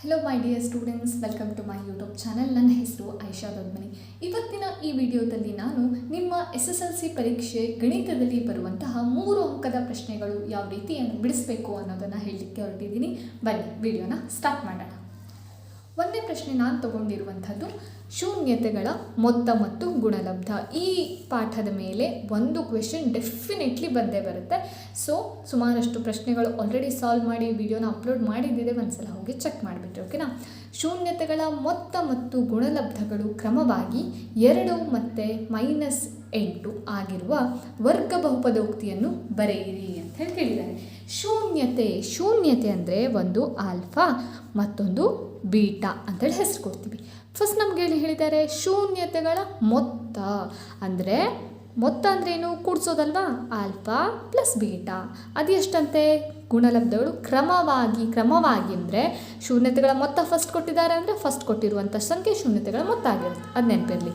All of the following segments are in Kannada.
Hello my dear students, welcome to my YouTube channel. ನನ್ನ ಹೆಸರು ಐಶಾ ದೊಡ್ಮನಿ. ಇವತ್ತಿನ ಈ ವಿಡಿಯೋದಲ್ಲಿ ನಾನು ನಿಮ್ಮ SSLC ಪರೀಕ್ಷೆ ಗಣಿತದಲ್ಲಿ ಬರುವಂತಹ 3 ಅಂಕದ ಪ್ರಶ್ನೆಗಳು ಯಾವ ರೀತಿಯನ್ನು ಬಿಡಿಸಬೇಕು ಅನ್ನೋದನ್ನು ಹೇಳಲಿಕ್ಕೆ ಹೊರಟಿದ್ದೀನಿ. ಬನ್ನಿ ವಿಡಿಯೋನ ಸ್ಟಾರ್ಟ್ ಮಾಡೋಣ. ಒಂದನೇ ಪ್ರಶ್ನೆ ನಾನು ತಗೊಂಡಿರುವಂಥದ್ದು ಶೂನ್ಯತೆಗಳ ಮೊತ್ತ ಮತ್ತು ಗುಣಲಬ್ಧ. ಈ ಪಾಠದ ಮೇಲೆ ಒಂದು ಕ್ವೆಶನ್ ಡೆಫಿನೆಟ್ಲಿ ಬಂದೇ ಬರುತ್ತೆ. ಸೊ ಸುಮಾರಷ್ಟು ಪ್ರಶ್ನೆಗಳು ಆಲ್ರೆಡಿ ಸಾಲ್ವ್ ಮಾಡಿ ವಿಡಿಯೋನ ಅಪ್ಲೋಡ್ ಮಾಡಿದ್ದಿದೆ, ಒಂದ್ಸಲ ಹೋಗಿ ಚೆಕ್ ಮಾಡಿಬಿಟ್ರೆ ಓಕೆನಾ. ಶೂನ್ಯತೆಗಳ ಮೊತ್ತ ಮತ್ತು ಗುಣಲಬ್ಧಗಳು ಕ್ರಮವಾಗಿ 2 ಮತ್ತು -8 ಆಗಿರುವ ವರ್ಗ ಬಹುಪದೋಕ್ತಿಯನ್ನು ಬರೆಯಿರಿ ಅಂತ ಹೇಳಿ ಕೇಳಿದ್ದಾರೆ. ಶೂನ್ಯತೆ ಅಂದರೆ ಒಂದು ಆಲ್ಫಾ ಮತ್ತೊಂದು ಬೀಟಾ ಅಂತೇಳಿ ಹೆಸರು ಕೊಡ್ತೀವಿ. ಫಸ್ಟ್ ನಮ್ಗೆ ಹೇಳಿದ್ದಾರೆ ಶೂನ್ಯತೆಗಳ ಮೊತ್ತ ಅಂದರೆ ಅಂದ್ರೇನು, ಕೂಡಿಸೋದಲ್ವಾ, ಆಲ್ಫಾ ಪ್ಲಸ್ ಬೀಟಾ. ಅದು ಎಷ್ಟಂತೆ? ಗುಣಲಬ್ಧಗಳು ಕ್ರಮವಾಗಿ ಅಂದರೆ ಶೂನ್ಯತೆಗಳ ಮೊತ್ತ ಫಸ್ಟ್ ಕೊಟ್ಟಿದ್ದಾರೆ ಅಂದರೆ ಫಸ್ಟ್ ಕೊಟ್ಟಿರುವಂಥ ಸಂಖ್ಯೆ ಶೂನ್ಯತೆಗಳ ಮೊತ್ತ ಆಗಿರುತ್ತೆ, ಅದು ನೆನಪಿರಲಿ.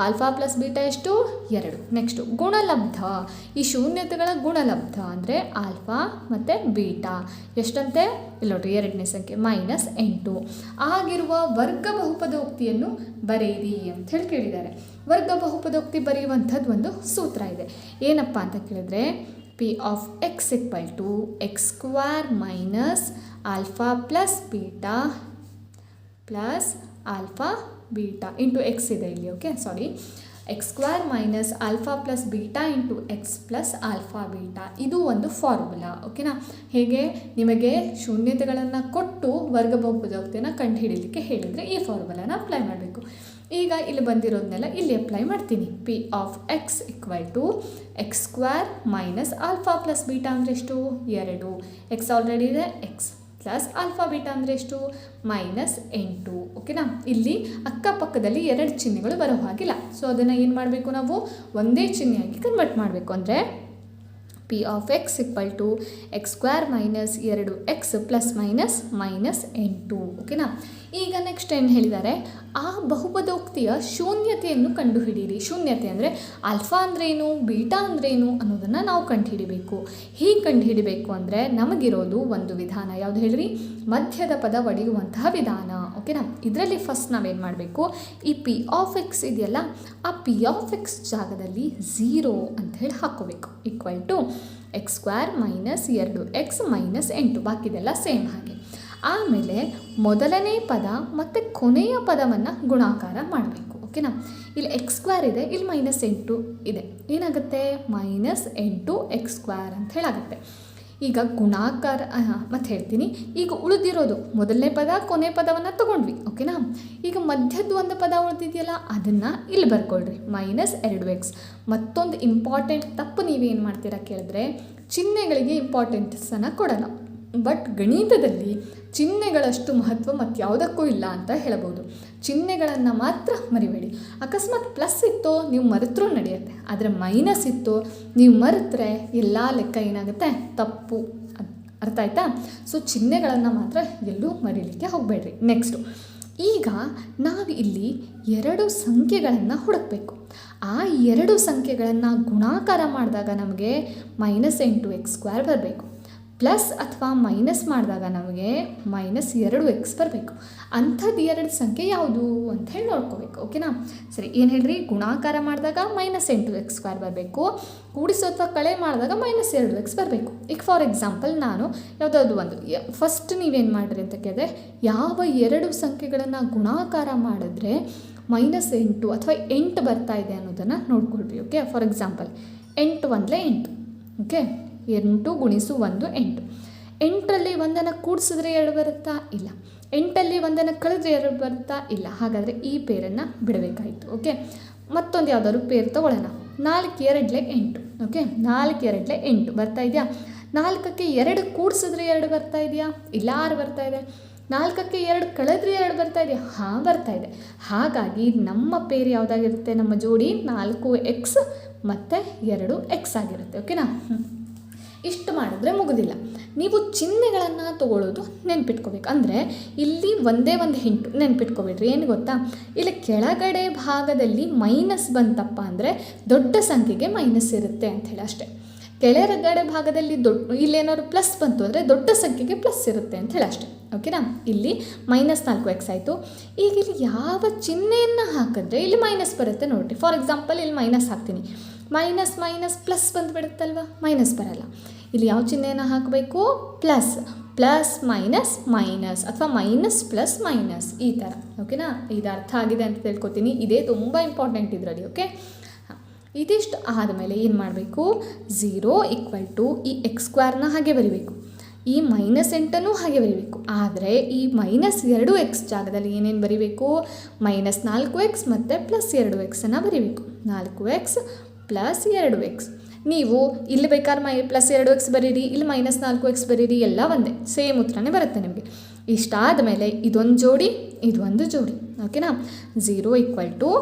ಆಲ್ಫಾ ಪ್ಲಸ್ ಬೀಟಾ ಎಷ್ಟು? 2. ನೆಕ್ಸ್ಟು ಗುಣಲಬ್ಧ. ಈ ಶೂನ್ಯತೆಗಳ ಗುಣಲಬ್ಧ ಅಂದರೆ ಆಲ್ಫಾ ಮತ್ತು ಬೀಟಾ ಎಷ್ಟಂತೆ? ಇಲ್ಲಿ ನೋಡ್ರಿ, 2ನೇ ಸಂಖ್ಯೆ -8 ಆಗಿರುವ ವರ್ಗ ಬಹುಪದೋಕ್ತಿಯನ್ನು ಬರೆಯಿರಿ ಅಂತ ಹೇಳಿ ಕೇಳಿದ್ದಾರೆ. ವರ್ಗ ಬಹುಪದೋಕ್ತಿ ಬರೆಯುವಂಥದ್ದು ಒಂದು ಸೂತ್ರ ಇದೆ. ಏನಪ್ಪ ಅಂತ ಕೇಳಿದ್ರೆ, P of x = x² minus alpha plus beta plus alpha beta into x ಇದೆ ಇಲ್ಲಿ. ಓಕೆ, ಸಾರಿ, x² minus alpha plus beta into x plus alpha beta. ಇದು ಒಂದು ಫಾರ್ಮುಲಾ. ಓಕೆನಾ? ಹೇಗೆ ನಿಮಗೆ ಶೂನ್ಯತೆಗಳನ್ನು ಕೊಟ್ಟು ವರ್ಗ ಬಹುಪದೋಕ್ತಿಯನ್ನು ಕಂಡುಹಿಡಿಯಲಿಕ್ಕೆ ಹೇಳಿದರೆ ಈ ಫಾರ್ಮುಲಾನ ಅಪ್ಲೈ ಮಾಡಬೇಕು. ಈಗ ಇಲ್ಲಿ ಬಂದಿರೋದನ್ನೆಲ್ಲ ಇಲ್ಲಿ ಅಪ್ಲೈ ಮಾಡ್ತೀನಿ. P of x = x² minus alpha plus beta ಅಂದರೆ ಎಷ್ಟು? 2. x ಆಲ್ರೆಡಿ ಇದೆ, x ಪ್ಲಸ್ ಆಲ್ಫಾ ಬೀಟಾ ಅಂದರೆ ಎಷ್ಟು? -8. ಓಕೆನಾ? ಇಲ್ಲಿ ಅಕ್ಕಪಕ್ಕದಲ್ಲಿ 2 ಚಿಹ್ನೆಗಳು ಬರೋ ಹಾಗಿಲ್ಲ. ಸೊ ಅದನ್ನು ಏನು ಮಾಡಬೇಕು, ನಾವು ಒಂದೇ ಚಿಹ್ನೆಯಾಗಿ ಕನ್ವರ್ಟ್ ಮಾಡಬೇಕು. ಅಂದರೆ P of x = x² minus 2x ±8. ಓಕೆನಾ? ಈಗ ನೆಕ್ಸ್ಟ್ ಏನು ಹೇಳಿದ್ದಾರೆ, ಆ ಬಹುಪದೋಕ್ತಿಯ ಶೂನ್ಯತೆಯನ್ನು ಕಂಡುಹಿಡಿಯಿರಿ. ಶೂನ್ಯತೆ ಅಂದರೆ ಆಲ್ಫಾ ಅಂದ್ರೇನು, ಬೀಟಾ ಅಂದ್ರೇನು ಅನ್ನೋದನ್ನು ನಾವು ಕಂಡುಹಿಡಿಬೇಕು. ಹೀಗೆ ಕಂಡುಹಿಡಿಬೇಕು ಅಂದರೆ ನಮಗಿರೋದು ಒಂದು ವಿಧಾನ. ಯಾವುದು ಹೇಳ್ರಿ? ಮಧ್ಯದ ಪದ ಒಡೆಯುವಂತಹ ವಿಧಾನ. ಓಕೆನಾ? ಇದರಲ್ಲಿ ಫಸ್ಟ್ ನಾವೇನು ಮಾಡಬೇಕು, ಈ P of x ಇದೆಯಲ್ಲ, ಆ P of x ಜಾಗದಲ್ಲಿ 0 ಅಂತ ಹೇಳಿ ಹಾಕ್ಕೋಬೇಕು. =x² minus 2x -8. ಬಾಕಿದೆಲ್ಲ ಸೇಮ್ ಹಾಗೆ. ಆಮೇಲೆ ಮೊದಲನೇ ಪದ ಮತ್ತು ಕೊನೆಯ ಪದವನ್ನು ಗುಣಾಕಾರ ಮಾಡಬೇಕು. ಓಕೆನಾ? ಇಲ್ಲಿ x² ಇದೆ, ಇಲ್ಲಿ -8 ಇದೆ. ಏನಾಗುತ್ತೆ? -8x² ಅಂತ ಹೇಳಾಗುತ್ತೆ. ಈಗ ಗುಣಾಕಾರ ಮತ್ತು ಹೇಳ್ತೀನಿ. ಈಗ ಉಳಿದಿರೋದು ಮೊದಲನೇ ಪದ ಕೊನೆ ಪದವನ್ನು ತೊಗೊಂಡ್ವಿ. ಓಕೆನಾ? ಈಗ ಮಧ್ಯದ್ದು ಒಂದು ಪದ ಉಳಿದಿದೆಯಲ್ಲ, ಅದನ್ನು ಇಲ್ಲಿ ಬರ್ಕೊಳ್ರಿ, -2x. ಮತ್ತೊಂದು ಇಂಪಾರ್ಟೆಂಟ್ ತಪ್ಪು ನೀವೇನು ಮಾಡ್ತೀರಾ ಕೇಳಿದ್ರೆ, ಚಿಹ್ನೆಗಳಿಗೆ ಇಂಪಾರ್ಟೆನ್ಸನ್ನು ಕೊಡಲ್ಲ. ಬಟ್ ಗಣಿತದಲ್ಲಿ ಚಿಹ್ನೆಗಳಷ್ಟು ಮಹತ್ವ ಮತ್ತು ಯಾವುದಕ್ಕೂ ಇಲ್ಲ ಅಂತ ಹೇಳ್ಬೋದು. ಚಿಹ್ನೆಗಳನ್ನು ಮಾತ್ರ ಮರಿಬೇಡಿ. ಅಕಸ್ಮಾತ್ ಪ್ಲಸ್ ಇತ್ತು ನೀವು ಮರೆತರೂ ನಡೆಯುತ್ತೆ, ಆದರೆ ಮೈನಸ್ ಇತ್ತು ನೀವು ಮರೆತರೆ ಎಲ್ಲ ಲೆಕ್ಕ ಏನಾಗುತ್ತೆ? ತಪ್ಪು. ಅರ್ಥ ಆಯ್ತಾ? ಸೊ ಚಿಹ್ನೆಗಳನ್ನು ಮಾತ್ರ ಎಲ್ಲೂ ಮರೀಲಿಕ್ಕೆ ಹೋಗಬೇಡ್ರಿ. ನೆಕ್ಸ್ಟು, ಈಗ ನಾವು ಇಲ್ಲಿ 2 ಸಂಖ್ಯೆಗಳನ್ನು ಹುಡುಕಬೇಕು. ಆ 2 ಸಂಖ್ಯೆಗಳನ್ನು ಗುಣಾಕಾರ ಮಾಡಿದಾಗ ನಮಗೆ -8x² ಬರಬೇಕು. ಪ್ಲಸ್ ಅಥವಾ ಮೈನಸ್ ಮಾಡಿದಾಗ ನಮಗೆ -2x ಬರಬೇಕು. ಅಂಥದ್ದು 2 ಸಂಖ್ಯೆ ಯಾವುದು ಅಂತ ಹೇಳಿ ನೋಡ್ಕೋಬೇಕು. ಓಕೆನಾ? ಸರಿ, ಏನು ಹೇಳ್ರಿ? ಗುಣಾಕಾರ ಮಾಡಿದಾಗ -8x² ಬರಬೇಕು, ಕೂಡಿಸೋ ಅಥವಾ ಕಳೆ ಮಾಡಿದಾಗ -2x ಬರಬೇಕು. ಈಗ ಫಾರ್ ಎಕ್ಸಾಂಪಲ್ ನಾನು ಯಾವುದಾದ್ರು ಒಂದು ಫಸ್ಟ್ ನೀವೇನು ಮಾಡಿರಿ ಅಂತ ಕೇಳಿದ್ರೆ, ಯಾವ 2 ಸಂಖ್ಯೆಗಳನ್ನು ಗುಣಾಕಾರ ಮಾಡಿದ್ರೆ -8 ಅಥವಾ 8 ಬರ್ತಾ ಇದೆ ಅನ್ನೋದನ್ನು ನೋಡ್ಕೊಳ್ರಿ. Okay, for example 8 × 8. ಓಕೆ, 8 × 1 8. 8ರಲ್ಲಿ 1 ಕೂಡಿಸಿದ್ರೆ 2 ಬರುತ್ತಾ? ಇಲ್ಲ. 8ಲ್ಲಿ 1 ಕಳೆದ್ರೆ 2 ಬರುತ್ತಾ? ಇಲ್ಲ. ಹಾಗಾದರೆ ಈ ಪೇರನ್ನು ಬಿಡಬೇಕಾಯಿತು. ಓಕೆ, ಮತ್ತೊಂದು ಯಾವುದಾದ್ರು ಪೇರ್ ತೊಗೊಳ್ಳೋಣ. 4 × 2 = 8. ಓಕೆ, 4 × 2 = 8 ಬರ್ತಾ ಇದೆಯಾ? 4ಕ್ಕೆ 2 ಕೂಡಿಸಿದ್ರೆ 2 ಬರ್ತಾ ಇದೆಯಾ? ಇಲ್ಲ, 6 ಬರ್ತಾ ಇದೆ. 4ಕ್ಕೆ 2 ಕಳೆದ್ರೆ 2 ಬರ್ತಾ ಇದೆಯಾ? ಹಾಂ, ಬರ್ತಾ ಇದೆ. ಹಾಗಾಗಿ ನಮ್ಮ ಪೇರ್ ಯಾವುದಾಗಿರುತ್ತೆ? ನಮ್ಮ ಜೋಡಿ 4x ಮತ್ತು 2x ಆಗಿರುತ್ತೆ. ಓಕೆನಾ? ಇಷ್ಟು ಮಾಡಿದ್ರೆ ಮುಗೋದಿಲ್ಲ. ನೀವು ಚಿಹ್ನೆಗಳನ್ನು ತೊಗೊಳ್ಳೋದು ನೆನ್ಪಿಟ್ಕೋಬೇಕು. ಅಂದರೆ ಇಲ್ಲಿ ಒಂದೇ ಒಂದು ಹಿಂಟು ನೆನ್ಪಿಟ್ಕೋಬೇಡ್ರಿ. ಏನು ಗೊತ್ತಾ? ಇಲ್ಲಿ ಕೆಳಗಡೆ ಭಾಗದಲ್ಲಿ ಮೈನಸ್ ಬಂತಪ್ಪ ಅಂದರೆ ದೊಡ್ಡ ಸಂಖ್ಯೆಗೆ ಮೈನಸ್ ಇರುತ್ತೆ ಅಂಥೇಳಿ ಅಷ್ಟೇ. ಕೆಳಗಡೆ ಭಾಗದಲ್ಲಿ ಇಲ್ಲೇನಾದ್ರು ಪ್ಲಸ್ ಬಂತು ಅಂದರೆ ದೊಡ್ಡ ಸಂಖ್ಯೆಗೆ ಪ್ಲಸ್ ಇರುತ್ತೆ ಅಂತ ಹೇಳಿ ಅಷ್ಟೇ. ಓಕೆನಾ? ಇಲ್ಲಿ -4x ಆಯಿತು. ಈಗ ಇಲ್ಲಿ ಯಾವ ಚಿಹ್ನೆಯನ್ನು ಹಾಕಿದ್ರೆ ಇಲ್ಲಿ ಮೈನಸ್ ಬರುತ್ತೆ ನೋಡಿರಿ. ಫಾರ್ ಎಕ್ಸಾಂಪಲ್ ಇಲ್ಲಿ ಮೈನಸ್ ಹಾಕ್ತೀನಿ, ಮೈನಸ್ ಮೈನಸ್ ಪ್ಲಸ್ ಬಂದುಬಿಡುತ್ತಲ್ವ, ಮೈನಸ್ ಬರಲ್ಲ. ಇಲ್ಲಿ ಯಾವ ಚಿಹ್ನೆಯನ್ನು ಹಾಕಬೇಕು? ಪ್ಲಸ್ ಮೈನಸ್ ಮೈನಸ್ ಅಥವಾ ಮೈನಸ್ ಪ್ಲಸ್ ಮೈನಸ್ ಈ ಥರ. ಓಕೆನಾ? ಇದು ಅರ್ಥ ಆಗಿದೆ ಅಂತ ತಿಳ್ಕೊತೀನಿ. ಇದೇ ತುಂಬ ಇಂಪಾರ್ಟೆಂಟ್ ಇದರಲ್ಲಿ. ಓಕೆ, ಇದಿಷ್ಟು ಆದಮೇಲೆ ಏನು ಮಾಡಬೇಕು? 0 = ಈ x² ಹಾಗೆ ಬರೀಬೇಕು, ಈ -8 ಹಾಗೆ ಬರೀಬೇಕು. ಆದರೆ ಈ -2x ಜಾಗದಲ್ಲಿ ಏನೇನು ಬರೀಬೇಕು? -4x ಮತ್ತು +2x ಬರೀಬೇಕು. 4x + 2x. ನೀವು ಇಲ್ಲಿ ಬೇಕಾದ್ರೆ +2x ಬರೀರಿ, ಇಲ್ಲಿ -4x ಬರೀರಿ, ಎಲ್ಲ ಒಂದೇ, ಸೇಮ್ ಉತ್ತರನೇ ಬರುತ್ತೆ ನಿಮಗೆ. ಇಷ್ಟಾದ ಮೇಲೆ ಇದೊಂದು ಜೋಡಿ, ಇದೊಂದು ಜೋಡಿ. ಓಕೆನಾ? 0 =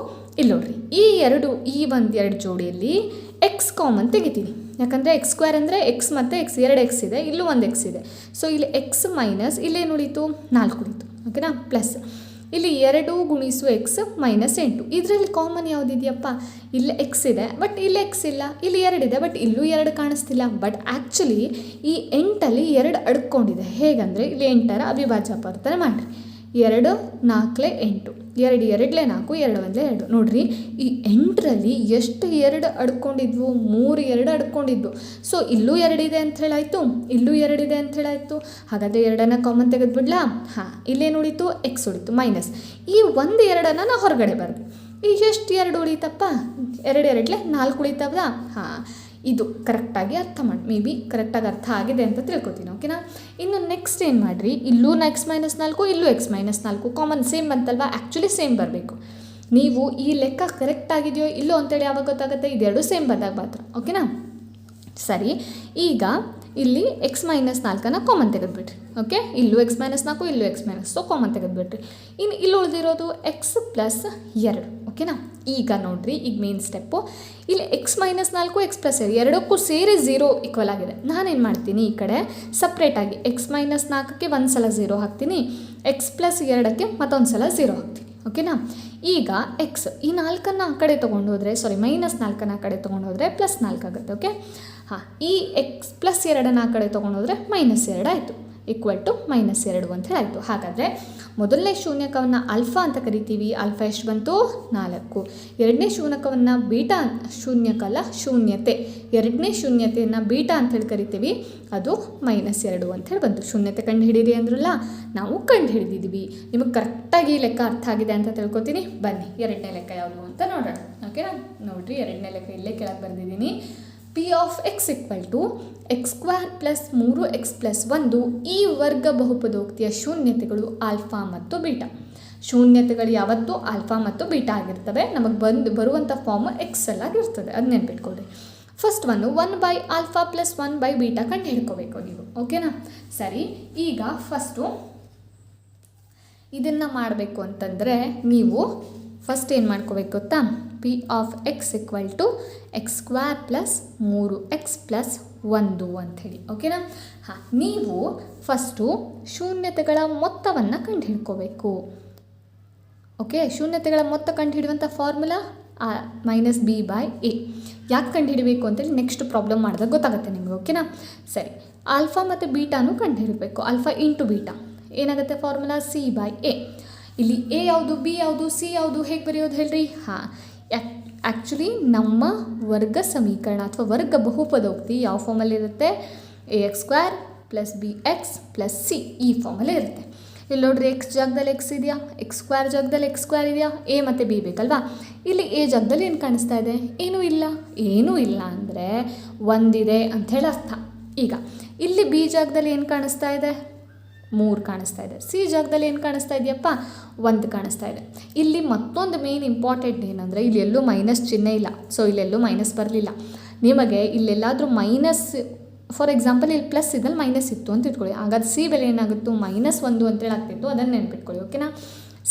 ಇಲ್ಲಿ ನೋಡ್ರಿ, ಈ ಎರಡು ಜೋಡಿಯಲ್ಲಿ x ಕಾಮನ್ ತೆಗಿತೀನಿ. ಯಾಕಂದರೆ x² ಅಂದರೆ x ಮತ್ತು x 2x ಇದೆ, ಇಲ್ಲೂ ಒಂದು x ಇದೆ. ಸೊ ಇಲ್ಲಿ x ಮೈನಸ್ ಇಲ್ಲೇನು ಉಳಿತು? 4 ಉಳಿತು. ಓಕೆನಾ? ಪ್ಲಸ್ ಇಲ್ಲಿ 2 × x -8. ಇದರಲ್ಲಿ ಕಾಮನ್ ಯಾವುದಿದೆಯಪ್ಪ? ಇಲ್ಲಿ x ಇದೆ, ಬಟ್ ಇಲ್ಲಿ x ಇಲ್ಲ. ಇಲ್ಲಿ 2 ಇದೆ, ಬಟ್ ಇಲ್ಲೂ 2 ಕಾಣಿಸ್ತಿಲ್ಲ. ಬಟ್ ಆ್ಯಕ್ಚುಲಿ ಈ 8ಅಲ್ಲಿ 2 ಅಡ್ಕೊಂಡಿದೆ. ಹೇಗಂದರೆ ಇಲ್ಲಿ 8ರ ಅವಿಭಾಜ್ಯ ಪರ್ತನೆ ಮಾಡಿರಿ. 2 4 8, 2 2 4, 2 1 2. ನೋಡಿರಿ, ಈ 8ರಲ್ಲಿ ಎಷ್ಟು 2 ಅಡ್ಕೊಂಡಿದ್ವು? 3 2 ಅಡ್ಕೊಂಡಿದ್ವು. ಸೊ ಇಲ್ಲೂ 2 ಇದೆ ಅಂತ ಹೇಳಾಯಿತು, ಇಲ್ಲೂ 2 ಇದೆ ಅಂತ ಹೇಳಾಯಿತು. ಹಾಗಾದರೆ 2ನ್ನ ಕಾಮನ್ ತೆಗೆದುಬಿಡ್ಲಾ? ಹಾಂ, ಇಲ್ಲೇನು ಉಳಿತು? x ಉಳಿತು ಮೈನಸ್. ಈ 1 2ನ್ನ ನಾ ಹೊರಗಡೆ ಬರೆದು, ಈಗ ಎಷ್ಟು 2 ಉಳಿತಪ್ಪ? 2 2 4 ಉಳಿತವ್ದಾ? ಹಾಂ, ಇದು ಕರೆಕ್ಟಾಗಿ ಅರ್ಥ ಮಾಡಿ, ಮೇ ಬಿ ಕರೆಕ್ಟಾಗಿ ಅರ್ಥ ಆಗಿದೆ ಅಂತ ತಿಳ್ಕೊತೀನಿ. ಓಕೆನಾ? ಇನ್ನು ನೆಕ್ಸ್ಟ್ ಏನು ಮಾಡಿರಿ, ಇಲ್ಲೂ x -4, ಇಲ್ಲೂ x -4 ಕಾಮನ್ ಸೇಮ್ ಬಂತಲ್ವ? ಆ್ಯಕ್ಚುಲಿ ಸೇಮ್ ಬರಬೇಕು. ನೀವು ಈ ಲೆಕ್ಕ ಕರೆಕ್ಟ್ ಆಗಿದೆಯೋ ಇಲ್ಲೋ ಅಂತೇಳಿ ಯಾವಾಗ ಗೊತ್ತಾಗುತ್ತೆ? ಇದೆರಡು ಸೇಮ್ ಬಂದಾಗ ಮಾತ್ರ. ಓಕೆನಾ? ಸರಿ, ಈಗ ಇಲ್ಲಿ x -4ನ ಕಾಮನ್ ತೆಗೆದುಬಿಟ್ರಿ. ಓಕೆ, ಇಲ್ಲೂ x -4, ಇಲ್ಲೂ x - ಸೊ ಕಾಮನ್ ತೆಗೆದುಬಿಟ್ರಿ. ಇನ್ನು ಇಲ್ಲಿ ಉಳಿದಿರೋದು x + 2. ಓಕೆನಾ? ಈಗ ನೋಡಿರಿ, ಈಗ ಮೇನ್ ಸ್ಟೆಪ್ಪು, ಇಲ್ಲಿ x -4 x + 2 ಎರಡಕ್ಕೂ ಸೇರಿ 0 ಈಕ್ವಲ್ ಆಗಿದೆ. ನಾನೇನು ಮಾಡ್ತೀನಿ, ಈ ಕಡೆ ಸಪ್ರೇಟಾಗಿ x -4ಕ್ಕೆ ಒಂದು ಸಲ 0 ಹಾಕ್ತೀನಿ, x + 2ಕ್ಕೆ ಮತ್ತೊಂದು ಸಲ 0 ಹಾಕ್ತೀನಿ. ಓಕೆನಾ? ಈಗ x ಈ 4ನ್ನು ಆ ಕಡೆ ತೊಗೊಂಡು ಹೋದರೆ, -4ನ್ನು ಆ ಕಡೆ ತೊಗೊಂಡು ಹೋದರೆ +4 ಆಗುತ್ತೆ. ಓಕೆ, ಹಾಂ, ಈ x + 2ನ್ನು ಆ ಕಡೆ ತೊಗೊಂಡು ಹೋದರೆ -2 ಆಯಿತು, =-2 ಅಂತ ಹೇಳಾಯಿತು. ಹಾಗಾದರೆ ಮೊದಲನೇ ಶೂನ್ಯಕವನ್ನು ಆಲ್ಫಾ ಅಂತ ಕರಿತೀವಿ. ಆಲ್ಫಾ ಎಷ್ಟು ಬಂತು? 4. ಎರಡನೇ ಶೂನ್ಯಕವನ್ನು ಬೀಟಾ, ಶೂನ್ಯಕಲ್ಲ ಶೂನ್ಯತೆ, ಎರಡನೇ ಶೂನ್ಯತೆಯನ್ನು ಬೀಟಾ ಅಂತೇಳಿ ಕರಿತೀವಿ. ಅದು -2 ಅಂಥೇಳಿ ಬಂತು. ಶೂನ್ಯತೆ ಕಂಡು ಹಿಡೀರಿ ಅಂದ್ರಲ್ಲ, ನಾವು ಕಂಡು ಹಿಡಿದಿದ್ದೀವಿ. ನಿಮಗೆ ಕರೆಕ್ಟಾಗಿ ಲೆಕ್ಕ ಅರ್ಥ ಆಗಿದೆ ಅಂತ ತಿಳ್ಕೊತೀನಿ. ಬನ್ನಿ, ಎರಡನೇ ಲೆಕ್ಕ ಯಾವುದು ಅಂತ ನೋಡೋಣ. ಓಕೆನಾ? ನೋಡಿರಿ, ಎರಡನೇ ಲೆಕ್ಕ ಇಲ್ಲೇ ಕೆಳಗೆ ಬರೆದಿದ್ದೀನಿ. P of x = x² + 3x + 1 ಈ ವರ್ಗ ಬಹುಪದೋಕ್ತಿಯ ಶೂನ್ಯತೆಗಳು ಆಲ್ಫಾ ಮತ್ತು ಬೀಟಾ. ಶೂನ್ಯತೆಗಳು ಯಾವತ್ತೂ ಆಲ್ಫಾ ಮತ್ತು ಬೀಟಾ ಆಗಿರ್ತವೆ. ನಮಗೆ ಬರುವಂಥ ಫಾರ್ಮ್ ಎಕ್ಸೆಲ್ ಆಗಿರ್ತದೆ, ಅದು ನೆನ್ಪಿಟ್ಕೊಳ್ರಿ. ಫಸ್ಟ್ 1/α + 1/β ಕಂಡು ಹಿಡ್ಕೋಬೇಕು ನೀವು. ಓಕೆನಾ? ಸರಿ, ಈಗ ಫಸ್ಟು ಇದನ್ನು ಮಾಡಬೇಕು ಅಂತಂದರೆ ನೀವು ಫಸ್ಟ್ ಏನು ಮಾಡ್ಕೋಬೇಕು ಗೊತ್ತಾ? P of x = x² + 3x + 1 ಅಂಥೇಳಿ. ಓಕೆನಾ? ಹಾಂ, ನೀವು ಫಸ್ಟು ಶೂನ್ಯತೆಗಳ ಮೊತ್ತವನ್ನು ಕಂಡು ಹಿಡ್ಕೋಬೇಕು. ಓಕೆ, ಶೂನ್ಯತೆಗಳ ಮೊತ್ತ ಕಂಡು ಹಿಡಿಯುವಂಥ ಫಾರ್ಮುಲಾ -b/a. ಯಾಕೆ ಕಂಡು ಹಿಡಬೇಕು ಅಂತೇಳಿ ನೆಕ್ಸ್ಟ್ ಪ್ರಾಬ್ಲಮ್ ಮಾಡಿದಾಗ ಗೊತ್ತಾಗುತ್ತೆ ನಿಮಗೆ. ಓಕೆನಾ? ಸರಿ, ಆಲ್ಫಾ ಮತ್ತು ಬೀಟಾನು ಕಂಡು ಹಿಡಬೇಕು. ಆಲ್ಫಾ ಇಂಟು ಬೀಟಾ ಏನಾಗುತ್ತೆ? Formula c/a. ಇಲ್ಲಿ a ಯಾವುದು, b ಯಾವುದು, c ಯಾವುದು, ಹೇಗೆ ಬರೆಯೋದು ಹೇಳ್ರಿ? ಹಾಂ, ಆ್ಯಕ್ಚುಲಿ ನಮ್ಮ ವರ್ಗ ಸಮೀಕರಣ ಅಥವಾ ವರ್ಗ ಬಹುಪದೋಕ್ತಿ ಯಾವ ಫಾರ್ಮಲ್ಲಿರುತ್ತೆ? ax² + bx + c ಈ ಫಾರ್ಮಲ್ಲೇ ಇರುತ್ತೆ. ಇಲ್ಲಿ ನೋಡ್ರಿ, x ಜಾಗದಲ್ಲಿ x ಇದೆಯಾ, x² ಜಾಗದಲ್ಲಿ x² ಇದೆಯಾ, a ಮತ್ತು b ಬೇಕಲ್ವಾ? ಇಲ್ಲಿ a ಜಾಗದಲ್ಲಿ ಏನು ಕಾಣಿಸ್ತಾ ಇದೆ? ಏನೂ ಇಲ್ಲ. ಏನೂ ಇಲ್ಲ ಅಂದರೆ ಒಂದಿದೆ ಅಂಥೇಳಿ ಅರ್ಥ. ಈಗ ಇಲ್ಲಿ b ಜಾಗದಲ್ಲಿ ಏನು ಕಾಣಿಸ್ತಾ ಇದೆ? 3 ಕಾಣಿಸ್ತಾ ಇದೆ. ಸಿ ಜಾಗದಲ್ಲಿ ಏನು ಕಾಣಿಸ್ತಾ ಇದೆಯಪ್ಪ? 1 ಕಾಣಿಸ್ತಾ ಇದೆ. ಇಲ್ಲಿ ಮತ್ತೊಂದು ಮೇನ್ ಇಂಪಾರ್ಟೆಂಟ್ ಏನಂದರೆ, ಇಲ್ಲಿ ಎಲ್ಲೂ ಮೈನಸ್ ಚಿಹ್ನೆ ಇಲ್ಲ. ಸೊ ಇಲ್ಲೆಲ್ಲೂ ಮೈನಸ್ ಬರಲಿಲ್ಲ. ನಿಮಗೆ ಇಲ್ಲೆಲ್ಲಾದರೂ ಮೈನಸ್, ಫಾರ್ ಎಕ್ಸಾಂಪಲ್ ಇಲ್ಲಿ ಪ್ಲಸ್ ಇದ್ದಲ್ಲಿ ಮೈನಸ್ ಇತ್ತು ಅಂತ ಇಟ್ಕೊಳ್ಳಿ, ಹಾಗಾದ್ರೆ ಸಿ ಬೆಲೆ ಏನಾಗುತ್ತೋ -1 ಅಂತೇಳಿ ಆಗ್ತಿತ್ತು. ಅದನ್ನು ನೆನ್ಪಿಟ್ಕೊಳ್ಳಿ. ಓಕೆನಾ?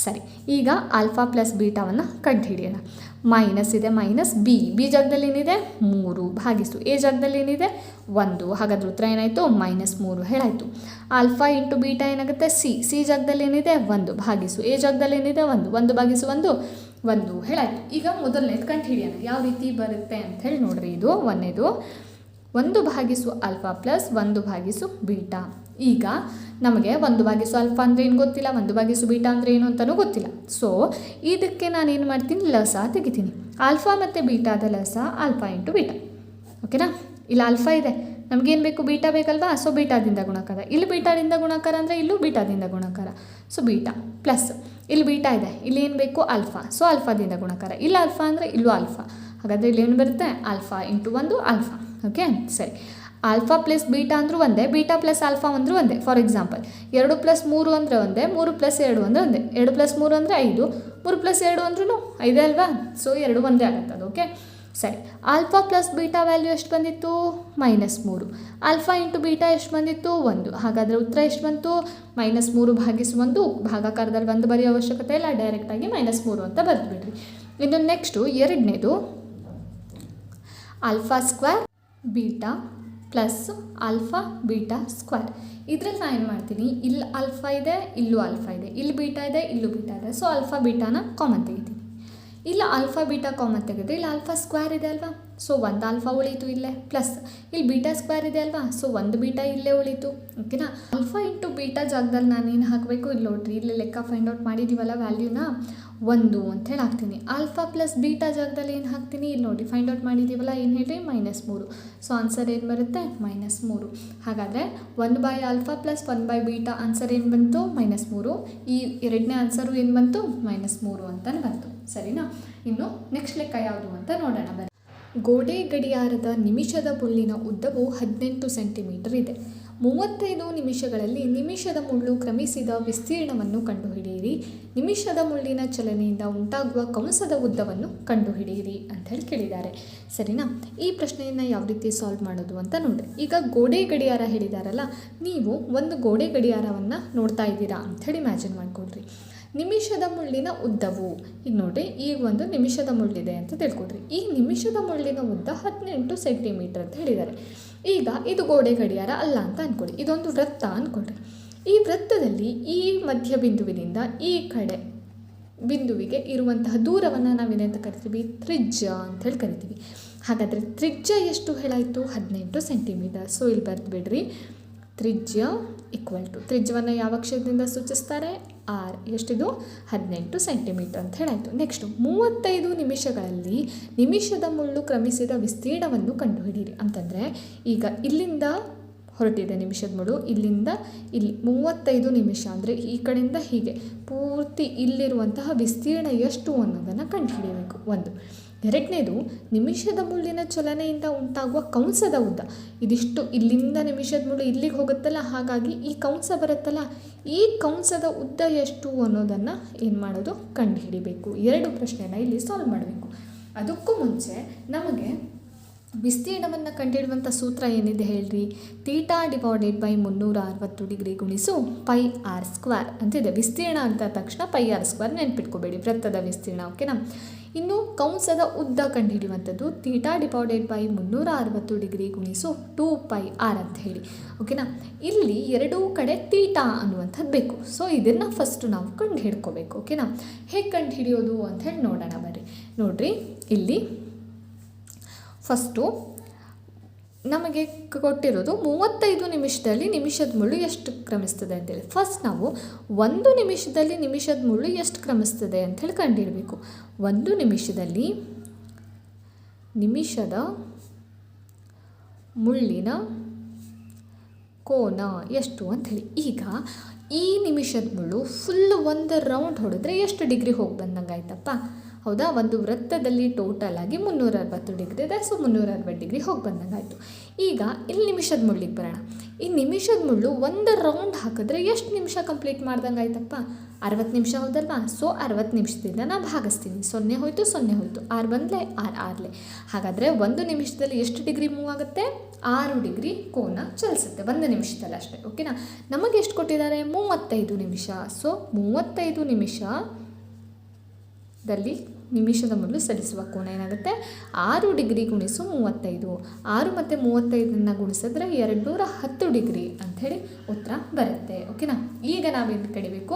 ಸರಿ, ಈಗ ಆಲ್ಫಾ + ಬೀಟಾವನ್ನು ಕಂಡು ಹಿಡಿಯೋಣ. ಮೈನಸ್ ಇದೆ, -b ಜಾಗದಲ್ಲಿ ಏನಿದೆ? 3 ಭಾಗಿಸು a ಜಾಗದಲ್ಲಿ ಏನಿದೆ? 1. ಹಾಗಾದ್ರೆ ಉತ್ತರ ಏನಾಯಿತು? -3 ಹೇಳಾಯಿತು. ಆಲ್ಫಾ ಇಂಟು ಬೀಟಾ ಏನಾಗುತ್ತೆ? ಸಿ ಜಾಗದಲ್ಲಿ ಏನಿದೆ? 1 ಭಾಗಿಸು a ಜಾಗದಲ್ಲಿ ಏನಿದೆ? 1. 1 ಭಾಗಿಸು 1 ಹೇಳಾಯಿತು. ಈಗ ಮೊದಲನೇದು ಕಂಡು ಹಿಡಿಯೋಣ ಯಾವ ರೀತಿ ಬರುತ್ತೆ ಅಂತ ಹೇಳಿ ನೋಡ್ರಿ. ಇದು ಒಂದೇದು 1 ಭಾಗಿಸು ಆಲ್ಫಾ ಪ್ಲಸ್ 1 ಭಾಗಿಸು ಬೀಟಾ. ಈಗ ನಮಗೆ 1 ಭಾಗಿಸು ಆಲ್ಫಾ ಅಂದರೆ ಏನು ಗೊತ್ತಿಲ್ಲ, 1 ಭಾಗಿಸು ಬೀಟಾ ಅಂದರೆ ಏನು ಅಂತಲೂ ಗೊತ್ತಿಲ್ಲ. ಸೊ ಇದಕ್ಕೆ ನಾನೇನು ಮಾಡ್ತೀನಿ, ಲಸ ತೆಗಿತೀನಿ. ಆಲ್ಫಾ ಮತ್ತು ಬೀಟಾದ ಲಸ ಆಲ್ಫಾ ಇಂಟು ಬೀಟಾ. ಓಕೆನಾ, ಇಲ್ಲಿ ಆಲ್ಫಾ ಇದೆ, ನಮಗೇನು ಬೇಕು, ಬೀಟಾ ಬೇಕಲ್ವಾ. ಸೊ ಬೀಟಾದಿಂದ ಗುಣಾಕಾರ, ಇಲ್ಲಿ ಬೀಟಾದಿಂದ ಗುಣಾಕಾರ ಅಂದರೆ ಇಲ್ಲೂ ಬೀಟಾದಿಂದ ಗುಣಾಕಾರ. ಸೊ ಬೀಟಾ ಪ್ಲಸ್ ಇಲ್ಲಿ ಬೀಟಾ ಇದೆ, ಇಲ್ಲಿ ಏನು ಬೇಕು, ಆಲ್ಫಾ. ಸೊ ಆಲ್ಫಾದಿಂದ ಗುಣಾಕಾರ, ಇಲ್ಲಿ ಆಲ್ಫಾ ಅಂದರೆ ಇಲ್ಲೂ ಆಲ್ಫಾ. ಹಾಗಾದರೆ ಇಲ್ಲಿ ಏನು ಬರುತ್ತೆ, ಆಲ್ಫಾ ಇಂಟು 1 ಆಲ್ಫಾ. ಓಕೆ ಸರಿ, ಆಲ್ಫಾ ಪ್ಲಸ್ ಬೀಟಾ ಅಂದರೂ ಒಂದೇ, ಬೀಟಾ ಪ್ಲಸ್ ಆಲ್ಫಾ ಅಂದರೂ ಒಂದೇ. ಫಾರ್ ಎಕ್ಸಾಂಪಲ್ 2 + 3 ಅಂದರೆ ಒಂದೇ, 3 + 2 ಅಂದರೆ ಒಂದೇ. 2 + 3 ಅಂದರೆ 5, 3 + 2 ಅಂದ್ರೂ 5 ಅಲ್ವಾ. ಸೊ 2 ಒಂದೇ ಆಗುತ್ತೆ ಅದು. ಓಕೆ ಸರಿ, ಆಲ್ಫಾ ಪ್ಲಸ್ ಬೀಟಾ ವ್ಯಾಲ್ಯೂ ಎಷ್ಟು ಬಂದಿತ್ತು, -3. ಆಲ್ಫಾ ಇಂಟು ಬೀಟಾ ಎಷ್ಟು ಬಂದಿತ್ತು, 1. ಹಾಗಾದರೆ ಉತ್ತರ ಎಷ್ಟು ಬಂತು, -3 ಭಾಗಿಸು 1. ಭಾಗಾಕಾರದಲ್ಲಿ 1 ಬರೆಯೋ ಅವಶ್ಯಕತೆ ಇಲ್ಲ, ಡೈರೆಕ್ಟಾಗಿ -3 ಅಂತ ಬರೆದುಬಿಡ್ರಿ. ಇನ್ನು ನೆಕ್ಸ್ಟು ಎರಡನೇದು alpha square beta plus alpha beta square. ಇದರಲ್ಲಿ ನಾನು ಏನು ಮಾಡ್ತೀನಿ, ಇಲ್ಲಿ ಆಲ್ಫಾ ಇದೆ, ಇಲ್ಲೂ ಆಲ್ಫಾ ಇದೆ, ಇಲ್ಲಿ ಬೀಟಾ ಇದೆ, ಇಲ್ಲೂ ಬೀಟಾ ಇದೆ. ಸೊ ಆಲ್ಫಾ ಬೀಟಾನ ಕಾಮನ್ ತೆಗಿತೀನಿ. ಇಲ್ಲ ಆಲ್ಫಾ ಬೀಟಾ ಕಾಮನ್ ತೆಗೆದ್ರೆ ಇಲ್ಲಿ ಆಲ್ಫಾ ಸ್ಕ್ವೇರ್ ಇದೆ ಅಲ್ವಾ. ಸೊ 1 ಆಲ್ಫಾ ಉಳೀತು ಇಲ್ಲೇ, ಪ್ಲಸ್ ಇಲ್ಲಿ ಬೀಟಾ ಸ್ಕ್ವೇರ್ ಇದೆ ಅಲ್ವಾ. ಸೊ 1 ಬೀಟಾ ಇಲ್ಲೇ ಉಳೀತು. ಓಕೆನಾ, ಆಲ್ಫಾ ಇಂಟು ಬೀಟಾ ಜಾಗದಲ್ಲಿ ನಾನು ಏನು ಹಾಕಬೇಕು, ಇಲ್ಲಿ ನೋಡ್ರಿ, ಇಲ್ಲಿ ಲೆಕ್ಕ ಫೈಂಡ್ ಔಟ್ ಮಾಡಿದ್ದೀವಲ್ಲ ವ್ಯಾಲ್ಯೂನ, 1 ಅಂತೇಳಿ ಹಾಕ್ತೀನಿ. ಆಲ್ಫಾ ಪ್ಲಸ್ ಬೀಟಾ ಜಾಗದಲ್ಲಿ ಏನು ಹಾಕ್ತೀನಿ, ಇಲ್ಲಿ ನೋಡಿ ಫೈಂಡ್ ಔಟ್ ಮಾಡಿದ್ದೀವಲ್ಲ, ಏನು ಹೇಳಿ, -3. ಸೊ ಆನ್ಸರ್ ಏನು ಬರುತ್ತೆ, -3. ಹಾಗಾದರೆ 1/ಆಲ್ಫಾ ಪ್ಲಸ್ 1/ಬೀಟಾ ಆನ್ಸರ್ ಏನು ಬಂತು, -3. ಈ ಎರಡನೇ ಆನ್ಸರು ಏನು ಬಂತು, -3 ಅಂತಲೇ ಬಂತು. ಸರಿನಾ, ಇನ್ನು ನೆಕ್ಸ್ಟ್ ಲೆಕ್ಕ ಯಾವುದು ಅಂತ ನೋಡೋಣ ಬನ್ನಿ. ಗೋಡೆ ಗಡಿಯಾರದ ನಿಮಿಷದ ಮುಳ್ಳಿನ ಉದ್ದವು 18 ಸೆಂಟಿಮೀಟರ್ ಇದೆ. 35 ನಿಮಿಷಗಳಲ್ಲಿ ನಿಮಿಷದ ಮುಳ್ಳು ಕ್ರಮಿಸಿದ ವಿಸ್ತೀರ್ಣವನ್ನು ಕಂಡುಹಿಡಿಯಿರಿ. ನಿಮಿಷದ ಮುಳ್ಳಿನ ಚಲನೆಯಿಂದ ಉಂಟಾಗುವ ಕಂಸದ ಉದ್ದವನ್ನು ಕಂಡುಹಿಡಿಯಿರಿ ಅಂತ ಹೇಳಿ ಕೇಳಿದ್ದಾರೆ. ಸರಿನಾ, ಈ ಪ್ರಶ್ನೆಯನ್ನು ಯಾವ ರೀತಿ ಸಾಲ್ವ್ ಮಾಡೋದು ಅಂತ ನೋಡಿರಿ. ಈಗ ಗೋಡೆ ಗಡಿಯಾರ ಹೇಳಿದಾರಲ್ಲ, ನೀವು ಒಂದು ಗೋಡೆ ಗಡಿಯಾರವನ್ನು ನೋಡ್ತಾ ಇದ್ದೀರಾ ಅಂಥೇಳಿ ಇಮ್ಯಾಜಿನ್ ಮಾಡಿಕೊಡ್ರಿ. ನಿಮಿಷದ ಮುಳ್ಳಿನ ಉದ್ದವು, ಈಗ ನೋಡಿ, ಈಗ ಒಂದು ನಿಮಿಷದ ಮುಳ್ಳಿದೆ ಅಂತ ತಿಳ್ಕೊಡ್ರಿ. ಈ ನಿಮಿಷದ ಮುಳ್ಳಿನ ಉದ್ದ 18 ಸೆಂಟಿಮೀಟರ್ ಅಂತ ಹೇಳಿದ್ದಾರೆ. ಈಗ ಇದು ಗೋಡೆ ಗಡಿಯಾರ ಅಲ್ಲ ಅಂತ ಅಂದ್ಕೊಳ್ಳಿ, ಇದೊಂದು ವೃತ್ತ ಅಂದ್ಕೊಳ್ರಿ. ಈ ವೃತ್ತದಲ್ಲಿ ಈ ಮಧ್ಯ ಬಿಂದುವಿನಿಂದ ಈ ಕಡೆ ಬಿಂದುವಿಗೆ ಇರುವಂತಹ ದೂರವನ್ನು ನಾವೇನಂತ ಕರಿತೀವಿ, ತ್ರಿಜ್ಯ ಅಂಥೇಳಿ ಕರಿತೀವಿ. ಹಾಗಾದರೆ ತ್ರಿಜ್ಯ ಎಷ್ಟು ಹೇಳಾಯಿತು, 18 ಸೆಂಟಿಮೀಟರ್. ಸೊ ಇಲ್ಲಿ ಬರೆದು ಬಿಡ್ರಿ, ತ್ರಿಜ್ಯ = ತ್ರಿಜ್ಯವನ್ನು ಯಾವ ಅಕ್ಷರದಿಂದ ಸೂಚಿಸ್ತಾರೆ, R. ಎಷ್ಟಿದು, 18 ಸೆಂಟಿಮೀಟರ್ ಅಂತ ಹೇಳಾಯಿತು. ನೆಕ್ಸ್ಟು 35 ನಿಮಿಷಗಳಲ್ಲಿ ನಿಮಿಷದ ಮುಳ್ಳು ಕ್ರಮಿಸಿದ ವಿಸ್ತೀರ್ಣವನ್ನು ಕಂಡುಹಿಡಿಯಿರಿ ಅಂತಂದರೆ, ಈಗ ಇಲ್ಲಿಂದ ಹೊರಟಿದೆ ನಿಮಿಷದ ಮುಳ್ಳು, ಇಲ್ಲಿಂದ ಇಲ್ಲಿ 35 ನಿಮಿಷ ಅಂದರೆ ಈ ಕಡೆಯಿಂದ ಹೀಗೆ ಪೂರ್ತಿ ಇಲ್ಲಿರುವಂತಹ ವಿಸ್ತೀರ್ಣ ಎಷ್ಟು ಅನ್ನೋದನ್ನು ಕಂಡುಹಿಡಿಯಬೇಕು. ಒಂದು. ಎರಡನೇದು, ನಿಮಿಷದ ಮುಳ್ಳಿನ ಚಲನೆಯಿಂದ ಉಂಟಾಗುವ ಕಂಸದ ಉದ್ದ. ಇದಿಷ್ಟು ಇಲ್ಲಿಂದ ನಿಮಿಷದ ಮುಳ್ಳು ಇಲ್ಲಿಗೆ ಹೋಗುತ್ತಲ್ಲ, ಹಾಗಾಗಿ ಈ ಕಂಸ ಬರುತ್ತಲ್ಲ, ಈ ಕಂಸದ ಉದ್ದ ಎಷ್ಟು ಅನ್ನೋದನ್ನು ಏನು ಮಾಡೋದು, ಕಂಡುಹಿಡಿಬೇಕು. 2 ಪ್ರಶ್ನೆನ ಇಲ್ಲಿ ಸಾಲ್ವ್ ಮಾಡಬೇಕು. ಅದಕ್ಕೂ ಮುಂಚೆ ನಮಗೆ ವಿಸ್ತೀರ್ಣವನ್ನು ಕಂಡುಹಿಡುವಂಥ ಸೂತ್ರ ಏನಿದೆ ಹೇಳ್ರಿ, θ/360 ಡಿಗ್ರಿ ಗುಣಿಸು πr² ಅಂತಿದೆ. ವಿಸ್ತೀರ್ಣ ಅಂತ ತಕ್ಷಣ πr² ನೆನ್ಪಿಟ್ಕೋಬೇಡಿ, ವೃತ್ತದ ವಿಸ್ತೀರ್ಣ. ಓಕೆನಾ, ಇನ್ನು ಕಂಸದ ಉದ್ದ ಕಂಡುಹಿಡಿಯುವಂಥದ್ದು θ/360 ಡಿಗ್ರಿ ಗುಣಿಸು 2πr ಅಂತ ಹೇಳಿ. ಓಕೆನಾ, ಇಲ್ಲಿ ಎರಡೂ ಕಡೆ ತೀಟಾ ಅನ್ನುವಂಥದ್ದು ಬೇಕು. ಸೊ ಇದನ್ನು ಫಸ್ಟು ನಾವು ಕಂಡು ಹಿಡ್ಕೋಬೇಕು. ಓಕೆನಾ, ಹೇಗೆ ಕಂಡು ಹಿಡಿಯೋದು ಅಂತ ಹೇಳಿ ನೋಡೋಣ ಬರ್ರಿ. ನೋಡ್ರಿ, ಇಲ್ಲಿ ಫಸ್ಟು ನಮಗೆ ಕೊಟ್ಟಿರೋದು 35 ನಿಮಿಷದಲ್ಲಿ ನಿಮಿಷದ ಮುಳ್ಳು ಎಷ್ಟು ಕ್ರಮಿಸ್ತದೆ ಅಂತೇಳಿ. ಫಸ್ಟ್ ನಾವು 1 ನಿಮಿಷದಲ್ಲಿ ನಿಮಿಷದ ಮುಳ್ಳು ಎಷ್ಟು ಕ್ರಮಿಸ್ತದೆ ಅಂಥೇಳಿ ಕಂಡುಹಿಡಬೇಕು. 1 ನಿಮಿಷದಲ್ಲಿ ನಿಮಿಷದ ಮುಳ್ಳಿನ ಕೋನ ಎಷ್ಟು ಅಂಥೇಳಿ. ಈಗ ಈ ನಿಮಿಷದ ಮುಳ್ಳು ಫುಲ್ ಒಂದು ರೌಂಡ್ ಹೊಡೆದ್ರೆ ಎಷ್ಟು ಡಿಗ್ರಿ ಹೋಗಿ ಬಂದಂಗೆ ಆಯ್ತಪ್ಪ, ಹೌದಾ. ಒಂದು ವೃತ್ತದಲ್ಲಿ ಟೋಟಲ್ ಆಗಿ 360 ಡಿಗ್ರಿ ಇದೆ. ಸೊ 360 ಡಿಗ್ರಿ ಹೋಗಿ ಬಂದಂಗೆ ಆಯಿತು. ಈಗ ಇಲ್ಲಿ ನಿಮಿಷದ ಮುಳ್ಳಿಗೆ ಬರೋಣ. ಈ ನಿಮಿಷದ ಮುಳ್ಳು ಒಂದು ರೌಂಡ್ ಹಾಕಿದ್ರೆ ಎಷ್ಟು ನಿಮಿಷ ಕಂಪ್ಲೀಟ್ ಮಾಡ್ದಂಗೆ ಆಯ್ತಪ್ಪ, 60 ನಿಮಿಷ ಹೌದಲ್ವಾ. ಸೊ 60 ನಿಮಿಷದಿಂದ ನಾನು ಭಾಗಿಸ್ತೀನಿ, 0 ಹೋಯಿತು 0 ಹೋಯಿತು, 6 ಬಂದಲೇ 6 ಹಾಗಾದರೆ 1 ನಿಮಿಷದಲ್ಲಿ ಎಷ್ಟು ಡಿಗ್ರಿ ಮೂವ್ ಆಗುತ್ತೆ, 6 ಡಿಗ್ರಿ ಕೋನ ಚಲಿಸುತ್ತೆ 1 ನಿಮಿಷದಲ್ಲಿ ಅಷ್ಟೇ. ಓಕೆನಾ, ನಮಗೆ ಎಷ್ಟು ಕೊಟ್ಟಿದ್ದಾರೆ, 35 ನಿಮಿಷ. ಸೊ 35 ನಿಮಿಷದಲ್ಲಿ ನಿಮಿಷದ ಮುಳ್ಳು ಚಲಿಸುವ ಕೋನ ಏನಾಗುತ್ತೆ, 6 ಡಿಗ್ರಿ ಗುಣಿಸು 35. 6 ಮತ್ತು 35 ಗುಣಿಸಿದ್ರೆ 210 ಡಿಗ್ರಿ ಅಂಥೇಳಿ ಉತ್ತರ ಬರುತ್ತೆ. ಓಕೆನಾ, ಈಗ ನಾವೇನು ಕಡಿಬೇಕು,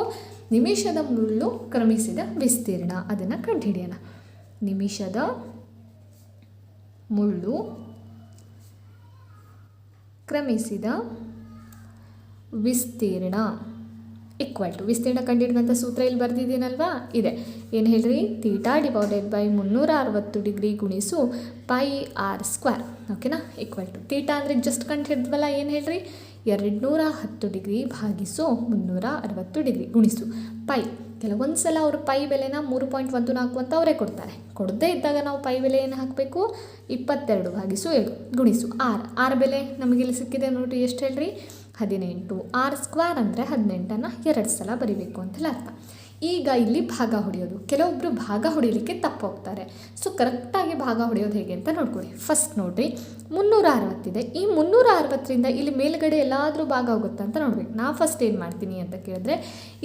ನಿಮಿಷದ ಮುಳ್ಳು ಕ್ರಮಿಸಿದ ವಿಸ್ತೀರ್ಣ ಅದನ್ನು ಕಂಡುಹಿಡಿಯೋಣ. ನಿಮಿಷದ ಮುಳ್ಳು ಕ್ರಮಿಸಿದ ವಿಸ್ತೀರ್ಣ ಈಕ್ವಲ್ ಟು ವಿಸ್ತೀರ್ಣ ಕಂಡುಹಿಡಿಯುವಂಥ ಸೂತ್ರ ಇಲ್ಲಿ ಬರೆದಿದ್ದೀನಲ್ವಾ ಇದೆ. ಏನು ಹೇಳ್ರಿ, ಥೀಟಾ ಡಿವೈಡೆಡ್ ಬೈ 360 ಡಿಗ್ರಿ ಗುಣಿಸು ಪೈ ಆರ್ ಸ್ಕ್ವೇರ್. ಓಕೆನಾ, ಈಕ್ವಲ್ ಟು ಥೀಟಾ ಅಂದರೆ ಜಸ್ಟ್ ಕಂಡು ಹಿಡಿದ್ವಲ್ಲ, ಏನು ಹೇಳ್ರಿ, 210 ಡಿಗ್ರಿ ಭಾಗಿಸು 360 ಡಿಗ್ರಿ ಗುಣಿಸು ಪೈ. ಕೆಲವೊಂದು ಸಲ ಅವರು ಪೈ ಬೆಲೆನ 3.14 ಅಂತ ಅವರೇ ಕೊಡ್ತಾರೆ. ಕೊಡದೇ ಇದ್ದಾಗ ನಾವು ಪೈ ಬೆಲೆ ಏನು ಹಾಕಬೇಕು, 22/7 ಗುಣಿಸು ಆರ್ ಬೆಲೆ ನಮಗಿಲ್ಲಿ ಸಿಕ್ಕಿದೆ ನೋಡಿರಿ, ಎಷ್ಟು ಹೇಳ್ರಿ, 18. ಆರ್ ಸ್ಕ್ವೇರ್ ಅಂದರೆ 18ಅನ್ನು 2 ಸಲ ಬರಿಬೇಕು ಅಂತಲೇ ಅರ್ಥ. ಈಗ ಇಲ್ಲಿ ಭಾಗ ಹೊಡೆಯೋದು, ಕೆಲವೊಬ್ಬರು ಭಾಗ ಹೊಡಿಲಿಕ್ಕೆ ತಪ್ಪು ಹೋಗ್ತಾರೆ. ಸೊ ಕರೆಕ್ಟಾಗಿ ಭಾಗ ಹೊಡೆಯೋದು ಹೇಗೆ ಅಂತ ನೋಡ್ಕೊಳ್ಳಿ. ಫಸ್ಟ್ ನೋಡಿರಿ, 360 ಇದೆ. ಈ 360ರಿಂದ ಇಲ್ಲಿ ಮೇಲ್ಗಡೆ ಎಲ್ಲಾದರೂ ಭಾಗ ಹೋಗುತ್ತಾ ಅಂತ ನೋಡ್ಬೇಕು. ನಾ ಫಸ್ಟ್ ಏನು ಮಾಡ್ತೀನಿ ಅಂತ ಕೇಳಿದ್ರೆ,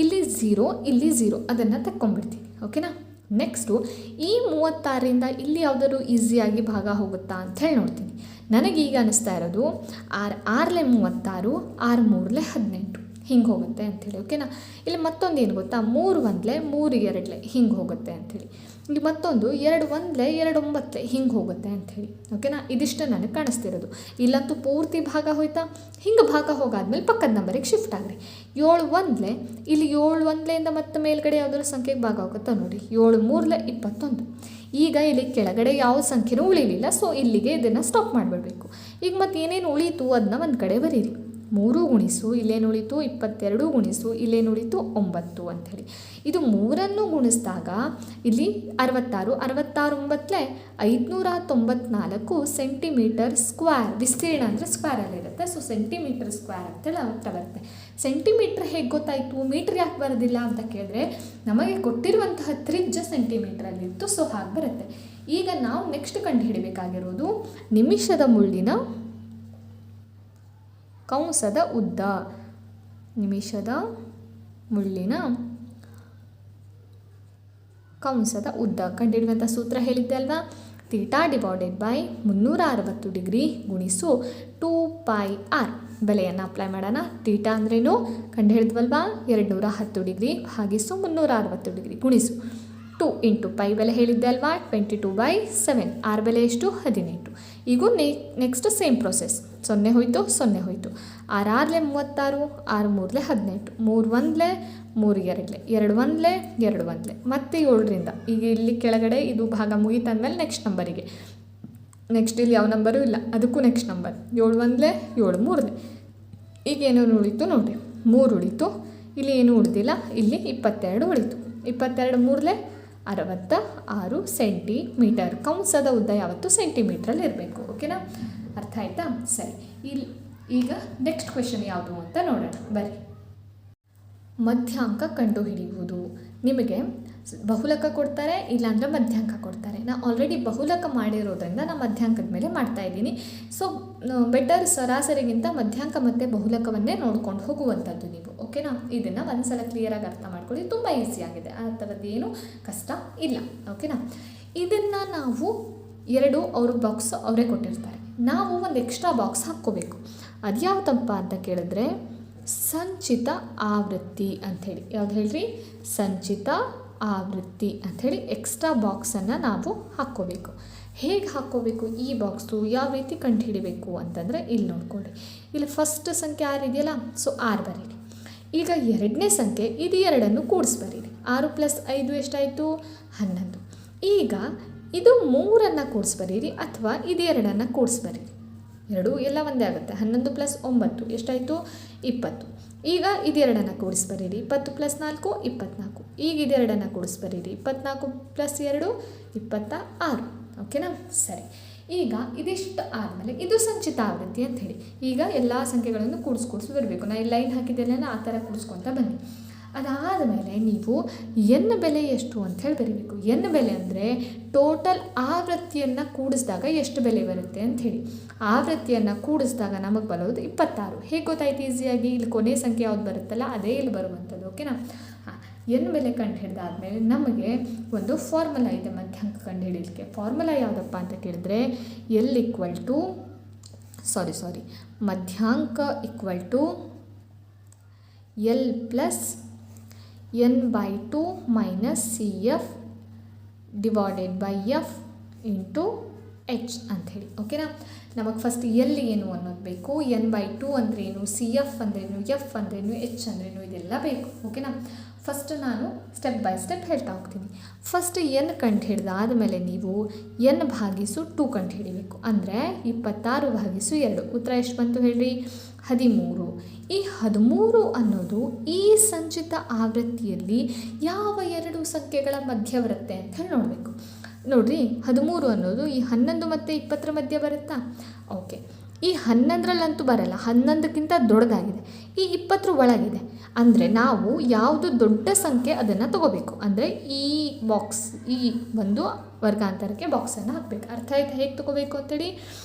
ಇಲ್ಲಿ 0 ಇಲ್ಲಿ 0 ಅದನ್ನು ತಕ್ಕೊಂಡ್ಬಿಡ್ತೀನಿ. ಓಕೆನಾ, ನೆಕ್ಸ್ಟು ಈ 36ರಿಂದ ಇಲ್ಲಿ ಯಾವುದಾದ್ರು ಈಸಿಯಾಗಿ ಭಾಗ ಹೋಗುತ್ತಾ ಅಂತ ಹೇಳಿ ನೋಡ್ತೀನಿ. ನನಗೀಗ ಅನ್ನಿಸ್ತಾ ಇರೋದು ಆರ್ಲೆ 36, 3 18 ಹಿಂಗೆ ಹೋಗುತ್ತೆ ಅಂಥೇಳಿ. ಓಕೆನಾ, ಇಲ್ಲಿ ಮತ್ತೊಂದು ಏನು ಗೊತ್ತಾ, 3 1 3 2 ಹಿಂಗೆ ಹೋಗುತ್ತೆ ಅಂಥೇಳಿ. ಇಲ್ಲಿ ಮತ್ತೊಂದು 2 1 2 9 ಹಿಂಗೆ ಹೋಗುತ್ತೆ ಅಂಥೇಳಿ. ಓಕೆನಾ, ಇದಿಷ್ಟು ನನಗೆ ಕಾಣಿಸ್ತಿರೋದು. ಇಲ್ಲಂತೂ ಪೂರ್ತಿ ಭಾಗ ಹೋಯ್ತಾ. ಹಿಂಗೆ ಭಾಗ ಹೋಗಾದ್ಮೇಲೆ ಪಕ್ಕದ ನಂಬರಿಗೆ ಶಿಫ್ಟ್ ಆಗ್ರಿ. 7 1 ಇಲ್ಲಿ 7 1 ಮತ್ತೆ ಮೇಲ್ಗಡೆ ಯಾವುದಾದ್ರು ಸಂಖ್ಯೆಗೆ ಭಾಗ ಹೋಗುತ್ತಾ ನೋಡಿ, 7 3 21. ಈಗ ಇಲ್ಲಿ ಕೆಳಗಡೆ ಯಾವ ಸಂಖ್ಯೆನೂ ಉಳಿಲಿಲ್ಲ. ಸೊ ಇಲ್ಲಿಗೆ ಇದನ್ನು ಸ್ಟಾಪ್ ಮಾಡಿಬಿಡ್ಬೇಕು. ಈಗ ಮತ್ತೆ ಏನೇನು ಉಳೀತು ಅದನ್ನ ಒಂದು ಕಡೆ ಬರೀರಿ. 3 ಗುಣಿಸು ಇಲ್ಲೇನು ಉಳಿತು 22 ಗುಣಿಸು ಇಲ್ಲೇನು ಉಳಿತು 9 ಅಂಥೇಳಿ. ಇದು 3 ಗುಣಿಸಿದಾಗ ಇಲ್ಲಿ 66 9 594 ಸೆಂಟಿಮೀಟರ್ ಸ್ಕ್ವೇರ್. ವಿಸ್ತೀರ್ಣ ಅಂದರೆ ಸ್ಕ್ವೇರಲ್ಲಿರುತ್ತೆ. ಸೊ ಸೆಂಟಿಮೀಟರ್ ಸ್ಕ್ವೇರ್ ಅಂತೇಳಿ ಅರ್ಥ ಬರುತ್ತೆ. ಸೆಂಟಿಮೀಟ್ರ್ ಹೇಗೆ ಗೊತ್ತಾಯಿತು, ಮೀಟ್ರ್ ಯಾಕೆ ಬರೋದಿಲ್ಲ ಅಂತ ಕೇಳಿದ್ರೆ, ನಮಗೆ ಕೊಟ್ಟಿರುವಂತಹ ತ್ರಿಜ್ಯ ಸೆಂಟಿಮೀಟ್ರಲ್ಲಿತ್ತು. ಸೊ ಹಾಗೆ ಬರುತ್ತೆ. ಈಗ ನಾವು ನೆಕ್ಸ್ಟ್ ಕಂಡುಹಿಡಬೇಕಾಗಿರೋದು ನಿಮಿಷದ ಮುಳ್ಳಿನ ಕಂಸದ ಉದ್ದ. ನಿಮಿಷದ ಮುಳ್ಳಿನ ಕಂಸದ ಉದ್ದ ಕಂಡುಹಿಡಿಯುವಂಥ ಸೂತ್ರ ಹೇಳಿದ್ದೆ ಅಲ್ವಾ, ಥೀಟಾ ಡಿವೈಡೆಡ್ ಬೈ 360 ಡಿಗ್ರಿ ಗುಣಿಸು 2 ಪೈ ಆರ್. ಬೆಲೆಯನ್ನು ಅಪ್ಲೈ ಮಾಡೋಣ. ಥೀಟಾ ಅಂದ್ರೇನು ಕಂಡುಹಿಡಿದ್ವಲ್ವಾ, 210 ಡಿಗ್ರಿ ಭಾಗಿಸು 360 ಡಿಗ್ರಿ ಗುಣಿಸು 2 ಇಂಟು ಪೈ ಬೆಲೆ ಹೇಳಿದ್ದೆ ಅಲ್ವಾ, 22/7. ಆರ್ ಬೆಲೆ ಎಷ್ಟು, 18. ಈಗ ನೆಕ್ಸ್ಟ್ ಸೇಮ್ ಪ್ರೊಸೆಸ್. 0 ಹೋಯಿತು 0 ಹೋಯಿತು. 6 6 36, 6 3 18, 3 1 3 2 2 1 2 1 ಮತ್ತೆ 7ರಿಂದ ಈಗ ಇಲ್ಲಿ ಕೆಳಗಡೆ ಇದು ಭಾಗ ಮುಗಿತಾದ್ಮೇಲೆ ನೆಕ್ಸ್ಟ್ ನಂಬರಿಗೆ. ನೆಕ್ಸ್ಟ್ ಇಲ್ಲಿ ಯಾವ ನಂಬರು ಇಲ್ಲ, ಅದಕ್ಕೂ ನೆಕ್ಸ್ಟ್ ನಂಬರ್ 7 1 7 3. ಈಗ ಏನೇನು ಉಳಿತು ನೋಡಿರಿ, 3 ಉಳಿತು. ಇಲ್ಲಿ ಏನು ಉಳಿದಿಲ್ಲ, ಇಲ್ಲಿ 22 ಉಳಿತು. 22 3 66 ಸೆಂಟಿಮೀಟರ್. ಕಂಸದ ಉದ್ದ ಯಾವತ್ತು ಸೆಂಟಿಮೀಟ್ರಲ್ಲಿ ಇರಬೇಕು. ಓಕೆನಾ, ಅರ್ಥ ಆಯ್ತಾ? ಸರಿ, ಈಗ ನೆಕ್ಸ್ಟ್ ಕ್ವೆಶನ್ ಯಾವುದು ಅಂತ ನೋಡೋಣ ಬರ್ರಿ. ಮಧ್ಯಾಂಕ ಕಂಡುಹಿಡಿಯುವುದು. ನಿಮಗೆ ಬಹುಲಕ ಕೊಡ್ತಾರೆ, ಇಲ್ಲಾಂದರೆ ಮಧ್ಯಾಂಕ ಕೊಡ್ತಾರೆ. ನಾನು ಆಲ್ರೆಡಿ ಬಹುಲಕ ಮಾಡಿರೋದ್ರಿಂದ ನಾನು ಮಧ್ಯಾಂಕದ ಮೇಲೆ ಮಾಡ್ತಾಯಿದ್ದೀನಿ. ಸೊ ಬೆಟರ್ ಸರಾಸರಿಗಿಂತ ಮಧ್ಯಾಂಕ ಮತ್ತು ಬಹುಲಕವನ್ನೇ ನೋಡ್ಕೊಂಡು ಹೋಗುವಂಥದ್ದು ನೀವು. ಓಕೆನಾ, ಇದನ್ನು ಒಂದು ಸಲ ಕ್ಲಿಯರಾಗಿ ಅರ್ಥ ಮಾಡ್ಕೊಳ್ಳಿ. ತುಂಬ ಈಸಿಯಾಗಿದೆ, ಆ ಥರದ್ದು ಏನು ಕಷ್ಟ ಇಲ್ಲ. ಓಕೆನಾ, ಇದನ್ನು ನಾವು 2 ಅವರು ಬಾಕ್ಸ್ ಅವರೇ ಕೊಟ್ಟಿರ್ತಾರೆ. ನಾವು ಒಂದು ಎಕ್ಸ್ಟ್ರಾ ಬಾಕ್ಸ್ ಹಾಕ್ಕೋಬೇಕು. ಅದು ಯಾವುದಪ್ಪ ಅಂತ ಕೇಳಿದ್ರೆ ಸಂಚಿತ ಆವೃತ್ತಿ ಅಂಥೇಳಿ. ಯಾವ್ದು ಹೇಳ್ರಿ, ಸಂಚಿತ ಆವೃತ್ತಿ ಅಂಥೇಳಿ ಎಕ್ಸ್ಟ್ರಾ ಬಾಕ್ಸನ್ನು ನಾವು ಹಾಕ್ಕೋಬೇಕು. ಹೇಗೆ ಹಾಕ್ಕೋಬೇಕು ಈ ಬಾಕ್ಸು, ಯಾವ ರೀತಿ ಕಂಡುಹಿಡಿಬೇಕು ಅಂತಂದರೆ ಇಲ್ಲಿ ನೋಡ್ಕೊಳ್ಳಿ. ಇಲ್ಲಿ ಫಸ್ಟ್ ಸಂಖ್ಯೆ 6 ಇದೆಯಲ್ಲ, ಸೊ 6 ಬರೀರಿ. ಈಗ 2ನೇ ಸಂಖ್ಯೆ ಇದು 2ಅನ್ನು ಕೂಡಿಸಿ ಬರೀರಿ. 6 + 5 ಎಷ್ಟಾಯಿತು, 11. ಈಗ ಇದು 3ಅನ್ನು ಕೂಡಿಸಿ ಬರೀರಿ, ಅಥವಾ ಇದು 2ಅನ್ನು ಕೂಡಿಸಿ ಬರೀರಿ. 2 ಎಲ್ಲ ಒಂದೇ ಆಗುತ್ತೆ. 11 + 9 ಎಷ್ಟಾಯಿತು, 20. ಈಗ ಇದು 2ಅನ್ನು ಕೂಡಿಸಿ ಬರೀರಿ. 20 + 4 24. ಈಗ ಇದು 2ಅನ್ನು ಕೂಡಿಸಿ ಬರೀರಿ. 24 + 2 26. ಓಕೆನಾ, ಸರಿ. ಈಗ ಇದಿಷ್ಟು ಆದಮೇಲೆ ಇದು ಸಂಚಿತ ಆವೃತ್ತಿ ಅಂತ ಹೇಳಿ. ಈಗ ಎಲ್ಲ ಸಂಖ್ಯೆಗಳನ್ನು ಕೂಡಿಸಿ ಬರಬೇಕು. ನಾನು ಈ ಲೈನ್ ಹಾಕಿದ್ದೆಲ್ಲ ಆ ಥರ ಕೂಡಿಸ್ಕೊತ ಬನ್ನಿ. ಅದಾದ ಮೇಲೆ ನೀವು ಎನ್ ಬೆಲೆ ಎಷ್ಟು ಅಂಥೇಳಿ ಬರೀಬೇಕು. ಎನ್ ಬೆಲೆ ಅಂದರೆ ಟೋಟಲ್ ಆವೃತ್ತಿಯನ್ನು ಕೂಡಿಸಿದಾಗ ಎಷ್ಟು ಬೆಲೆ ಬರುತ್ತೆ ಅಂಥೇಳಿ. ಆವೃತ್ತಿಯನ್ನು ಕೂಡಿಸಿದಾಗ ನಮಗೆ ಬರೋದು 26. ಹೇಗೆ ಗೊತ್ತಾಯ್ತು ಈಸಿಯಾಗಿ, ಇಲ್ಲಿ ಕೊನೆ ಸಂಖ್ಯೆ ಯಾವ್ದು ಬರುತ್ತಲ್ಲ ಅದೇ ಇಲ್ಲಿ ಬರುವಂಥದ್ದು. ಓಕೆನಾ, ಎನ್ ಬೆಲೆ ಕಂಡು ಹಿಡಿದಾದ್ಮೇಲೆ ನಮಗೆ ಒಂದು ಫಾರ್ಮುಲಾ ಇದೆ ಮಧ್ಯಾಂಕ ಕಂಡು ಹಿಡಿಯಲಿಕ್ಕೆ. ಫಾರ್ಮುಲಾ ಯಾವುದಪ್ಪ ಅಂತ ಕೇಳಿದ್ರೆ ಎಲ್ ಈಕ್ವಲ್ ಟು ಮಧ್ಯಾಂಕ equal to L plus n/2 - CF / F into H ಅಂಥೇಳಿ. ಓಕೆನಾ, ನಮಗೆ ಫಸ್ಟ್ ಎಲ್ ಏನು ಅನ್ನೋದು ಬೇಕು, n/2 ಅಂದ್ರೇನು, ಸಿ ಎಫ್ ಅಂದ್ರೇನು, ಎಫ್ ಅಂದ್ರೇನು, ಎಚ್ ಅಂದ್ರೇನು, ಇದೆಲ್ಲ ಬೇಕು. ಓಕೆನಾ, ಫಸ್ಟ್ ನಾನು ಸ್ಟೆಪ್ ಬೈ ಸ್ಟೆಪ್ ಹೇಳ್ತಾ ಹೋಗ್ತೀನಿ. ಫಸ್ಟ್ ಎನ್ ಕಂಡು ಹಿಡಿದಾದಮೇಲೆ ನೀವು n/2 ಕಂಡು ಹಿಡಿಬೇಕು. ಅಂದರೆ 26/2. ಉತ್ತರ ಎಷ್ಟು ಬಂತು ಹೇಳ್ರಿ? 13. ಈ 13 ಅನ್ನೋದು ಈ ಸಂಚಿತ ಆವೃತ್ತಿಯಲ್ಲಿ ಯಾವ ಎರಡು ಸಂಖ್ಯೆಗಳ ಮಧ್ಯ ಬರುತ್ತೆ ಅಂತ ಹೇಳಿ ನೋಡಬೇಕು. ನೋಡಿರಿ, 13 ಅನ್ನೋದು ಈ 11 ಮತ್ತು 20 ಮಧ್ಯೆ ಬರುತ್ತಾ? ಓಕೆ, ಈ 11ರಲ್ಲಂತೂ ಬರಲ್ಲ, 11ಕ್ಕಿಂತ ದೊಡ್ಡದಾಗಿದೆ. ಈ 20 ಒಳಗಿದೆ. ಅಂದರೆ ನಾವು ಯಾವುದು ದೊಡ್ಡ ಸಂಖ್ಯೆ ಅದನ್ನು ತಗೋಬೇಕು. ಅಂದರೆ ಈ ಬಾಕ್ಸ್, ಈ ಒಂದು ವರ್ಗಾಂತರಕ್ಕೆ ಬಾಕ್ಸನ್ನು ಹಾಕಬೇಕು. ಅರ್ಥ ಆಯ್ತು ಹೇಗೆ ತಗೋಬೇಕು ಅಂತೇಳಿ?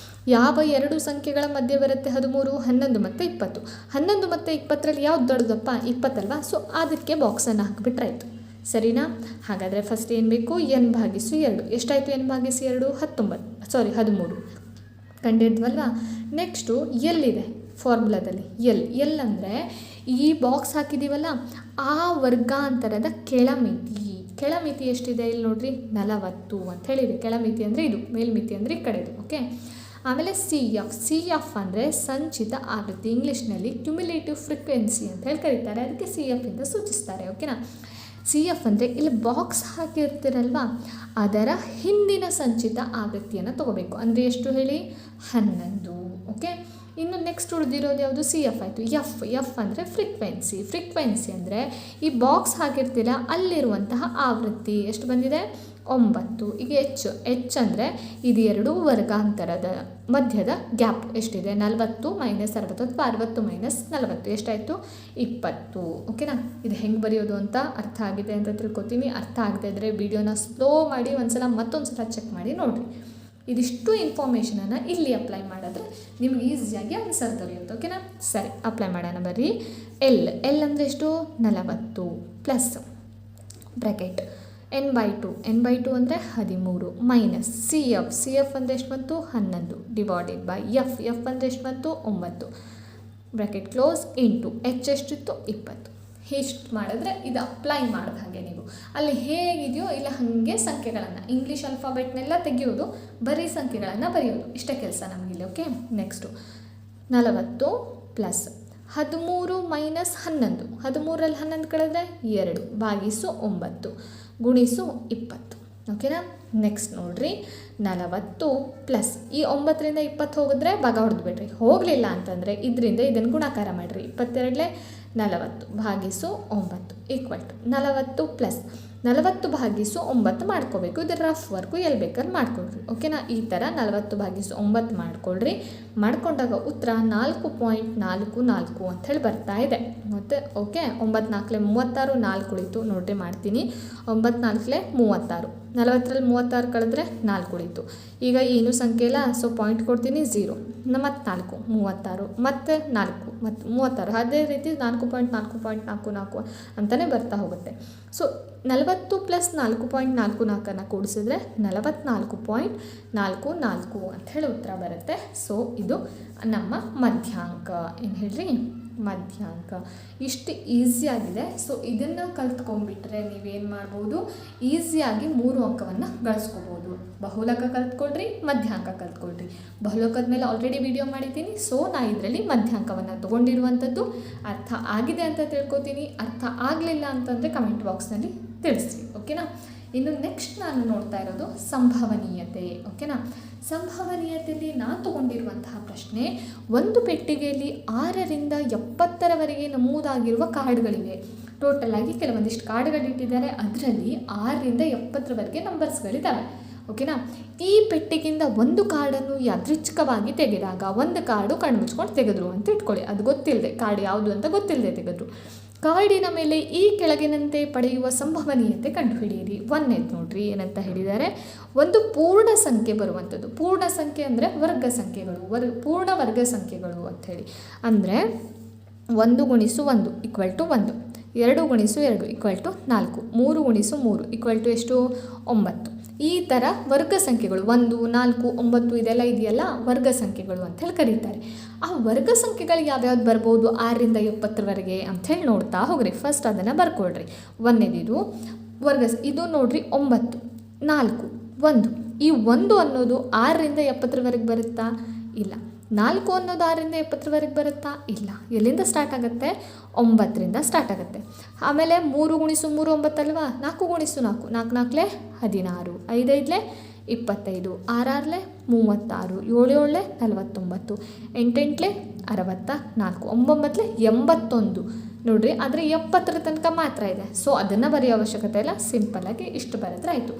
ಯಾವ ಎರಡು ಸಂಖ್ಯೆಗಳ ಮಧ್ಯೆ ಬರುತ್ತೆ 13? 11 ಮತ್ತು 20. 11 ಮತ್ತು 20ರಲ್ಲಿ ಯಾವ್ದು ದೊಡ್ಡದಪ್ಪ? 20 ಅಲ್ವಾ? ಸೊ ಅದಕ್ಕೆ ಬಾಕ್ಸನ್ನು ಹಾಕಿಬಿಟ್ರಾಯ್ತು. ಸರಿನಾ? ಹಾಗಾದರೆ ಫಸ್ಟ್ ಏನು ಬೇಕು? n/2. ಎಷ್ಟಾಯಿತು n/2? 13 ಕಂಡಿದ್ವಲ್ವಾ? ನೆಕ್ಸ್ಟು ಎಲ್ಲಿದೆ ಫಾರ್ಮುಲಾದಲ್ಲಿ? ಎಲ್ ಅಂದರೆ ಈ ಬಾಕ್ಸ್ ಹಾಕಿದ್ದೀವಲ್ಲ, ಆ ವರ್ಗಾಂತರದ ಕೆಳಮಿತಿ ಎಷ್ಟಿದೆ ಇಲ್ಲಿ ನೋಡ್ರಿ? 40 ಅಂತ ಹೇಳಿದೆ. ಕೆಳಮಿತಿ ಅಂದರೆ ಇದು, ಮೇಲ್ಮಿತಿ ಅಂದರೆ ಈ ಕಡೆದು. ಓಕೆ, ಆಮೇಲೆ ಸಿ ಎಫ್ ಅಂದರೆ ಸಂಚಿತ ಆವೃತ್ತಿ, ಇಂಗ್ಲೀಷ್ನಲ್ಲಿ ಕ್ಯುಮ್ಯುಲೇಟಿವ್ ಫ್ರೀಕ್ವೆನ್ಸಿ ಅಂತ ಹೇಳಿ ಕರೀತಾರೆ. ಅದಕ್ಕೆ ಸಿ ಎಫ್ ಇಂದ ಸೂಚಿಸ್ತಾರೆ. ಓಕೆನಾ, ಸಿ ಎಫ್ ಅಂದರೆ ಇಲ್ಲಿ ಬಾಕ್ಸ್ ಹಾಕಿರ್ತೀರಲ್ವ, ಅದರ ಹಿಂದಿನ ಸಂಚಿತ ಆವೃತ್ತಿಯನ್ನು ತಗೋಬೇಕು. ಅಂದರೆ ಎಷ್ಟು ಹೇಳಿ? 11. ಓಕೆ, ಇನ್ನು ನೆಕ್ಸ್ಟ್ ಉಳಿದಿರೋದು ಯಾವುದು? ಸಿ ಎಫ್ ಆಯಿತು. ಎಫ್ ಅಂದರೆ ಫ್ರೀಕ್ವೆನ್ಸಿ ಅಂದರೆ ಈ ಬಾಕ್ಸ್ ಹಾಕಿರ್ತೀರ ಅಲ್ಲಿರುವಂತಹ ಆವೃತ್ತಿ ಎಷ್ಟು ಬಂದಿದೆ? 9. ಈಗ ಎಚ್ ಅಂದರೆ ಇದು ಎರಡು ವರ್ಗಾಂತರದ ಮಧ್ಯದ ಗ್ಯಾಪ್ ಎಷ್ಟಿದೆ? 40 - 60 ಅಥವಾ 60 - 40 ಎಷ್ಟಾಯಿತು? 20. ಓಕೆನಾ, ಇದು ಹೆಂಗೆ ಬರೆಯೋದು ಅಂತ ಅರ್ಥ ಆಗಿದೆ ಅಂತ ತಿಳ್ಕೊತೀನಿ. ಅರ್ಥ ಆಗದೆ ಇದ್ದರೆ ವಿಡಿಯೋನ ಸ್ಲೋ ಮಾಡಿ ಮತ್ತೊಂದು ಸಲ ಚೆಕ್ ಮಾಡಿ ನೋಡಿರಿ. ಇದಿಷ್ಟು ಇನ್ಫಾರ್ಮೇಷನನ್ನು ಇಲ್ಲಿ ಅಪ್ಲೈ ಮಾಡಿದ್ರೆ ನಿಮ್ಗೆ ಈಸಿಯಾಗಿ ಆನ್ಸರ್ ದೊರೆಯುತ್ತೆ. ಓಕೆನಾ, ಸರಿ ಅಪ್ಲೈ ಮಾಡೋಣ ಬರ್ರಿ. ಎಲ್ ಅಂದರೆ ಎಷ್ಟು? 40 ಪ್ಲಸ್ ಬ್ರ್ಯಾಕೆಟ್ n/2 ಅಂದರೆ 13 ಮೈನಸ್ ಸಿ ಎಫ್ ಅಂದರೆ ಎಷ್ಟು ಬಂತು? 11 ಡಿವೈಡೆಡ್ ಬೈ ಎಫ್ ಅಂದರೆ ಎಷ್ಟು ಬಂತು? 9 ಬ್ರ್ಯಾಕೆಟ್ ಕ್ಲೋಸ್ ಇಂಟು ಎಚ್ ಎಷ್ಟಿತ್ತು? 20. ಇಷ್ಟು ಮಾಡಿದ್ರೆ ಇದು ಅಪ್ಲೈ ಮಾಡಿದ ಹಾಗೆ ನೀವು ಅಲ್ಲಿ ಹೇಗಿದೆಯೋ ಇಲ್ಲ ಹಾಗೆ ಸಂಖ್ಯೆಗಳನ್ನು ಇಂಗ್ಲೀಷ್ ಅಲ್ಫಾಬೆಟ್ನೆಲ್ಲ ತೆಗೆಯೋದು, ಬರೀ ಸಂಖ್ಯೆಗಳನ್ನು ಬರೆಯೋದು, ಇಷ್ಟೇ ಕೆಲಸ ನಮಗಿಲ್ಲಿ. Okay, next 40 plus 13 minus 11. 13ರಲ್ಲಿ 11 ಕಳೆದ್ರೆ 2 ಭಾಗಿಸು 9 ಗುಣಿಸು 20. ಓಕೆನಾ, ನೆಕ್ಸ್ಟ್ ನೋಡಿರಿ 40 ಪ್ಲಸ್ ಈ 9ರಿಂದ 20 ಹೋಗಿದ್ರೆ ಭಾಗ ಹೊಡೆದ್ಬಿಡ್ರಿ. ಹೋಗಲಿಲ್ಲ ಅಂತಂದರೆ ಇದರಿಂದ ಇದನ್ನು ಗುಣಾಕಾರ ಮಾಡಿರಿ. 22 40 ಭಾಗಿಸು 9 ಈಕ್ವಲ್ ಟು 40 ಪ್ಲಸ್ 40 ಭಾಗಿಸು 9 ಮಾಡ್ಕೋಬೇಕು. ಇದು ರಫ್ ವರ್ಕು ಎಲ್ಲಿ ಬೇಕಾದ್ರೆ ಮಾಡ್ಕೊಳ್ರಿ. ಓಕೆನಾ, ಈ ಥರ 40 ಭಾಗಿಸು 9 ಮಾಡ್ಕೊಳ್ರಿ. ಮಾಡ್ಕೊಂಡಾಗ ಉತ್ತರ 4.44 ಅಂಥೇಳಿ ಬರ್ತಾ ಇದೆ. ಮತ್ತು ಓಕೆ, 9 4 36, 4 ಉಳಿತು ನೋಡ್ರಿ ಮಾಡ್ತೀನಿ. 9 4 36, 40ರಲ್ಲಿ 36 ಕಳೆದ್ರೆ 4 ಉಳಿತು. ಈಗ ಏನು ಸಂಖ್ಯೆ ಇಲ್ಲ, ಸೊ ಪಾಯಿಂಟ್ ಕೊಡ್ತೀನಿ 0. ಮತ್ತು 4 36 ಮತ್ತು 4 ಮತ್ತು 36 ಅದೇ ರೀತಿ 4.4.44 ಅಂತಲೇ ಬರ್ತಾ ಹೋಗುತ್ತೆ. ಸೊ 40 ಪ್ಲಸ್ 4.44 ಕೂಡಿಸಿದ್ರೆ 44.44 ಅಂತ ಹೇಳಿ ಉತ್ತರ ಬರುತ್ತೆ. ಸೊ ಇದು ನಮ್ಮ ಮಧ್ಯಾಂಕ. ಏನು ಹೇಳ್ರಿ? ಮಧ್ಯಾಂಕ. ಇಷ್ಟು ಈಸಿಯಾಗಿದೆ. ಸೊ ಇದನ್ನು ಕಲ್ತ್ಕೊಂಡ್ಬಿಟ್ರೆ ನೀವೇನು ಮಾಡ್ಬೋದು? ಈಸಿಯಾಗಿ 3 ಅಂಕವನ್ನು ಗಳಿಸ್ಕೋಬೋದು. ಬಹುಲಕ ಕಲ್ತ್ಕೊಳ್ರಿ, ಮಧ್ಯಾಂಕ ಕಲ್ತ್ಕೊಳ್ರಿ. ಬಹುಲಕದ ಮೇಲೆ ಆಲ್ರೆಡಿ ವಿಡಿಯೋ ಮಾಡಿದ್ದೀನಿ. ಸೊ ನಾ ಇದರಲ್ಲಿ ಮಧ್ಯಾಂಕವನ್ನು ತೊಗೊಂಡಿರುವಂಥದ್ದು ಅರ್ಥ ಆಗಿದೆ ಅಂತ ತಿಳ್ಕೊತೀನಿ. ಅರ್ಥ ಆಗಲಿಲ್ಲ ಅಂತಂದರೆ ಕಮೆಂಟ್ ಬಾಕ್ಸ್ನಲ್ಲಿ ತಿಳಿಸ್ರಿ. ಓಕೆನಾ, ಇನ್ನು ನೆಕ್ಸ್ಟ್ ನಾನು ನೋಡ್ತಾ ಇರೋದು ಸಂಭವನೀಯತೆ. ಓಕೆನಾ, ಸಂಭವನೀಯತೆಯಲ್ಲಿ ನಾನು ತೊಗೊಂಡಿರುವಂತಹ ಪ್ರಶ್ನೆ, ಒಂದು ಪೆಟ್ಟಿಗೆಯಲ್ಲಿ 6ರಿಂದ 70ರವರೆಗೆ ನಮೂದಾಗಿರುವ ಕಾರ್ಡ್ಗಳಿವೆ. ಟೋಟಲ್ ಆಗಿ ಕೆಲವೊಂದಿಷ್ಟು ಕಾರ್ಡ್ಗಳಿಟ್ಟಿದ್ದಾರೆ. ಅದರಲ್ಲಿ 6ರಿಂದ 70ರವರೆಗೆ ನಂಬರ್ಸ್ಗಳಿದ್ದಾವೆ. ಓಕೆನಾ, ಈ ಪೆಟ್ಟಿಗೆಯಿಂದ ಒಂದು ಕಾರ್ಡನ್ನು ಯಾದೃಚ್ಛಿಕವಾಗಿ ತೆಗೆದಾಗ ಒಂದು ಕಾರ್ಡು ಕಣ್ಮುಚ್ಕೊಂಡು ತೆಗೆದ್ರು ಅಂತ ಇಟ್ಕೊಳ್ಳಿ. ಅದು ಗೊತ್ತಿಲ್ಲದೆ, ಕಾರ್ಡ್ ಯಾವುದು ಅಂತ ಗೊತ್ತಿಲ್ಲದೆ ತೆಗೆದ್ರು. ಕಾರ್ಡಿನ ಮೇಲೆ ಈ ಕೆಳಗಿನಂತೆ ಪಡೆಯುವ ಸಂಭವನೀಯತೆ ಕಂಡುಹಿಡಿಯಿರಿ. ಒಂದೇದು ನೋಡ್ರಿ ಏನಂತ ಹೇಳಿದ್ದಾರೆ, ಒಂದು ಪೂರ್ಣ ಸಂಖ್ಯೆ ಬರುವಂಥದ್ದು. ಪೂರ್ಣ ಸಂಖ್ಯೆ ಅಂದರೆ ವರ್ಗ ಸಂಖ್ಯೆಗಳು, ಪೂರ್ಣ ವರ್ಗ ಸಂಖ್ಯೆಗಳು ಅಂಥೇಳಿ. ಅಂದರೆ 1 × 1 = 1, 2 × 2 = 4, 3 × 3 = ಎಷ್ಟು? 9. ಈ ಥರ ವರ್ಗ ಸಂಖ್ಯೆಗಳು 1, 4, 9 ಇದೆಲ್ಲ ಇದೆಯಲ್ಲ ವರ್ಗ ಸಂಖ್ಯೆಗಳು ಅಂಥೇಳಿ ಕರೀತಾರೆ. ಆ ವರ್ಗ ಸಂಖ್ಯೆಗಳು ಯಾವ್ಯಾವ್ದು ಬರ್ಬೋದು 6ರಿಂದ 70ರವರೆಗೆ ಅಂಥೇಳಿ ನೋಡ್ತಾ ಹೋಗ್ರಿ. ಫಸ್ಟ್ ಅದನ್ನು ಬರ್ಕೊಳ್ರಿ. ಒಂದೇದಿದು ವರ್ಗ, ಇದು ನೋಡ್ರಿ 9, 4, 1 ಈ 1 ಅನ್ನೋದು 6ರಿಂದ 70ರವರೆಗೆ ಬರುತ್ತಾ? ಇಲ್ಲ. 4 ಅನ್ನೋದು 6ರಿಂದ 70ರವರೆಗೆ ಬರುತ್ತಾ? ಇಲ್ಲ. ಎಲ್ಲಿಂದ ಸ್ಟಾರ್ಟ್ ಆಗುತ್ತೆ? 9ರಿಂದ ಸ್ಟಾರ್ಟ್ ಆಗುತ್ತೆ. ಆಮೇಲೆ 3 × 3 9 ಅಲ್ವಾ? 4 × 4 4 4 16, 5 5 25, 6 6 36, 7 7 49, 8 8 64, 9 81 ನೋಡಿರಿ. ಆದರೆ 70ರ ತನಕ ಮಾತ್ರ ಇದೆ. ಸೊ ಅದನ್ನು ಬರೆಯೋ ಅವಶ್ಯಕತೆ ಇಲ್ಲ, ಸಿಂಪಲ್ಲಾಗಿ ಇಷ್ಟು ಬರೆದ್ರೆ ಆಯಿತು.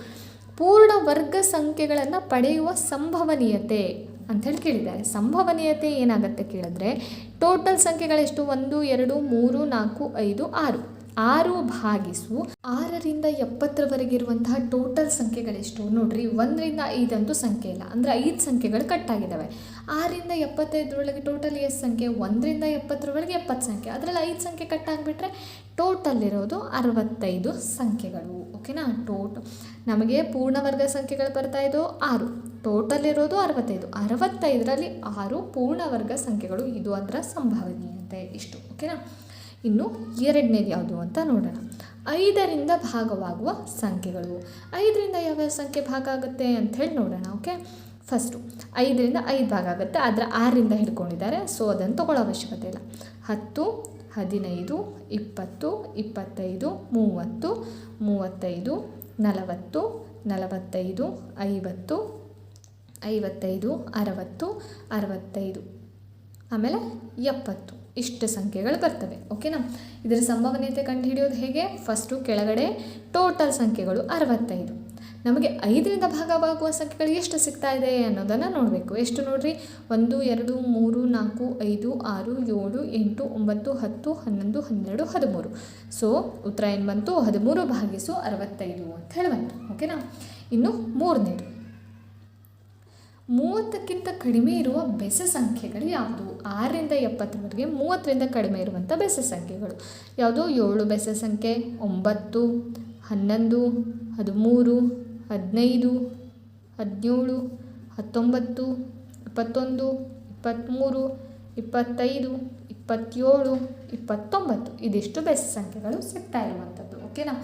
ಪೂರ್ಣ ವರ್ಗ ಸಂಖ್ಯೆಗಳನ್ನು ಪಡೆಯುವ ಸಂಭವನೀಯತೆ ಅಂಥೇಳಿ ಕೇಳಿದ್ದಾರೆ. ಸಂಭವನೀಯತೆ ಏನಾಗುತ್ತೆ ಕೇಳಿದ್ರೆ, ಟೋಟಲ್ ಸಂಖ್ಯೆಗಳೆಷ್ಟು? 1 2 3 4 5 6. 6 ಭಾಗಿಸು 6ರಿಂದ 70ರವರೆಗೆ ಇರುವಂತಹ ಟೋಟಲ್ ಸಂಖ್ಯೆಗಳೆಷ್ಟು? ನೋಡಿರಿ, 1ರಿಂದ 5 ಅಂತೂ ಸಂಖ್ಯೆ ಇಲ್ಲ, ಅಂದರೆ 5 ಸಂಖ್ಯೆಗಳು ಕಟ್ಟಾಗಿದ್ದಾವೆ. 6ರಿಂದ 75ರೊಳಗೆ ಟೋಟಲ್ ಎಷ್ಟು ಸಂಖ್ಯೆ? 1ರಿಂದ 70ರವರೆಗೆ 70 ಸಂಖ್ಯೆ, ಅದರಲ್ಲಿ 5 ಸಂಖ್ಯೆ ಕಟ್ಟಾಗಿಬಿಟ್ರೆ ಟೋಟಲ್ ಇರೋದು 65 ಸಂಖ್ಯೆಗಳು. ಓಕೆನಾ? ನಮಗೆ ಪೂರ್ಣವರ್ಗ ಸಂಖ್ಯೆಗಳು ಬರ್ತಾ ಇದ್ದವು 6, ಟೋಟಲ್ ಇರೋದು 65. 65ರಲ್ಲಿ 6 ಪೂರ್ಣವರ್ಗ ಸಂಖ್ಯೆಗಳು. ಇದು ಅದರ ಸಂಭವನೀಯತೆ ಇಷ್ಟು. ಓಕೆನಾ? ಇನ್ನು ಎರಡನೇದು ಯಾವುದು ಅಂತ ನೋಡೋಣ. 5ರಿಂದ ಭಾಗವಾಗುವ ಸಂಖ್ಯೆಗಳು. 5ರಿಂದ ಯಾವ್ಯಾವ ಸಂಖ್ಯೆ ಭಾಗ ಆಗುತ್ತೆ ಅಂಥೇಳಿ ನೋಡೋಣ. ಓಕೆ, ಫಸ್ಟು 5ರಿಂದ 5 ಭಾಗ ಆಗುತ್ತೆ, ಆದರೆ 6ರಿಂದ ಹಿಡ್ಕೊಂಡಿದ್ದಾರೆ, ಸೊ ಅದನ್ನು ತೊಗೊಳ್ಳೋ ಅವಶ್ಯಕತೆ ಇಲ್ಲ. 10 15 20 25 30 35 40 45 50 55 60 65 ಆಮೇಲೆ 70 ಇಷ್ಟು ಸಂಖ್ಯೆಗಳು ಬರ್ತವೆ. ಓಕೆನಾ? ಇದರ ಸಂಭವನೀಯತೆ ಕಂಡುಹಿಡಿಯೋದು ಹೇಗೆ? ಫಸ್ಟು ಕೆಳಗಡೆ ಟೋಟಲ್ ಸಂಖ್ಯೆಗಳು 65. ನಮಗೆ 5ರಿಂದ ಭಾಗವಾಗುವ ಸಂಖ್ಯೆಗಳು ಎಷ್ಟು ಸಿಗ್ತಾ ಇದೆ ಅನ್ನೋದನ್ನು ನೋಡಬೇಕು. ಎಷ್ಟು ನೋಡಿರಿ? 1 2 3 4 5 6 7 8 9 10 11 12 13. ಸೊ ಉತ್ತರ ಏನು ಬಂತು? 13 ಭಾಗಿಸು 65 ಅಂತ ಹೇಳಿ ಬಂತು. ಓಕೆನಾ? ಇನ್ನು ಮೂರನೇದು, 30ಕ್ಕಿಂತ ಕಡಿಮೆ ಇರುವ ಬೆಸ ಸಂಖ್ಯೆಗಳು ಯಾವುದು? 6ರಿಂದ 70ರವರೆಗೆ 30ರಿಂದ ಕಡಿಮೆ ಇರುವಂಥ ಬೆಸ ಸಂಖ್ಯೆಗಳು ಯಾವುದು? 7 ಬೆಸ ಸಂಖ್ಯೆ, 9 11 13 15 17 19 21 23 25 27 29 ಇದಿಷ್ಟು ಬೆಸ ಸಂಖ್ಯೆಗಳು ಸಿಗ್ತಾ ಇರುವಂಥದ್ದು. ಓಕೆನಾ?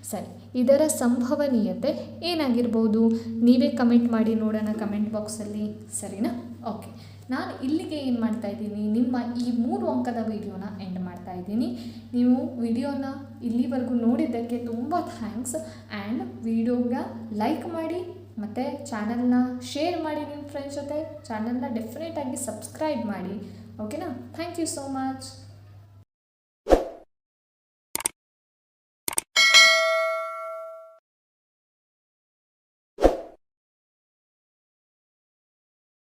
ಸರಿ, ಇದರ ಸಂಭವನೀಯತೆ ಏನಾಗಿರ್ಬೋದು? ನೀವೇ ಕಮೆಂಟ್ ಮಾಡಿ ನೋಡೋಣ ಕಮೆಂಟ್ ಬಾಕ್ಸಲ್ಲಿ, ಸರಿನಾ? ಓಕೆ, ನಾನು ಇಲ್ಲಿಗೆ ಏನು ಮಾಡ್ತಾ ಇದ್ದೀನಿ, ನಿಮ್ಮ ಈ 3 ಅಂಕದ ವಿಡಿಯೋನ ಎಂಡ್ ಮಾಡ್ತಾ ಇದ್ದೀನಿ. ನೀವು ವಿಡಿಯೋನ ಇಲ್ಲಿವರೆಗೂ ನೋಡಿದ್ದಕ್ಕೆ ತುಂಬ ಥ್ಯಾಂಕ್ಸ್. ಆ್ಯಂಡ್ ವಿಡಿಯೋಗೆ ಲೈಕ್ ಮಾಡಿ ಮತ್ತು ಚಾನಲ್ನ ಶೇರ್ ಮಾಡಿ ನಿಮ್ಮ ಫ್ರೆಂಡ್ಸ್ ಜೊತೆ. ಚಾನಲ್ನ ಡೆಫಿನೆಟಾಗಿ ಸಬ್ಸ್ಕ್ರೈಬ್ ಮಾಡಿ. ಓಕೆನಾ? Thank you so much.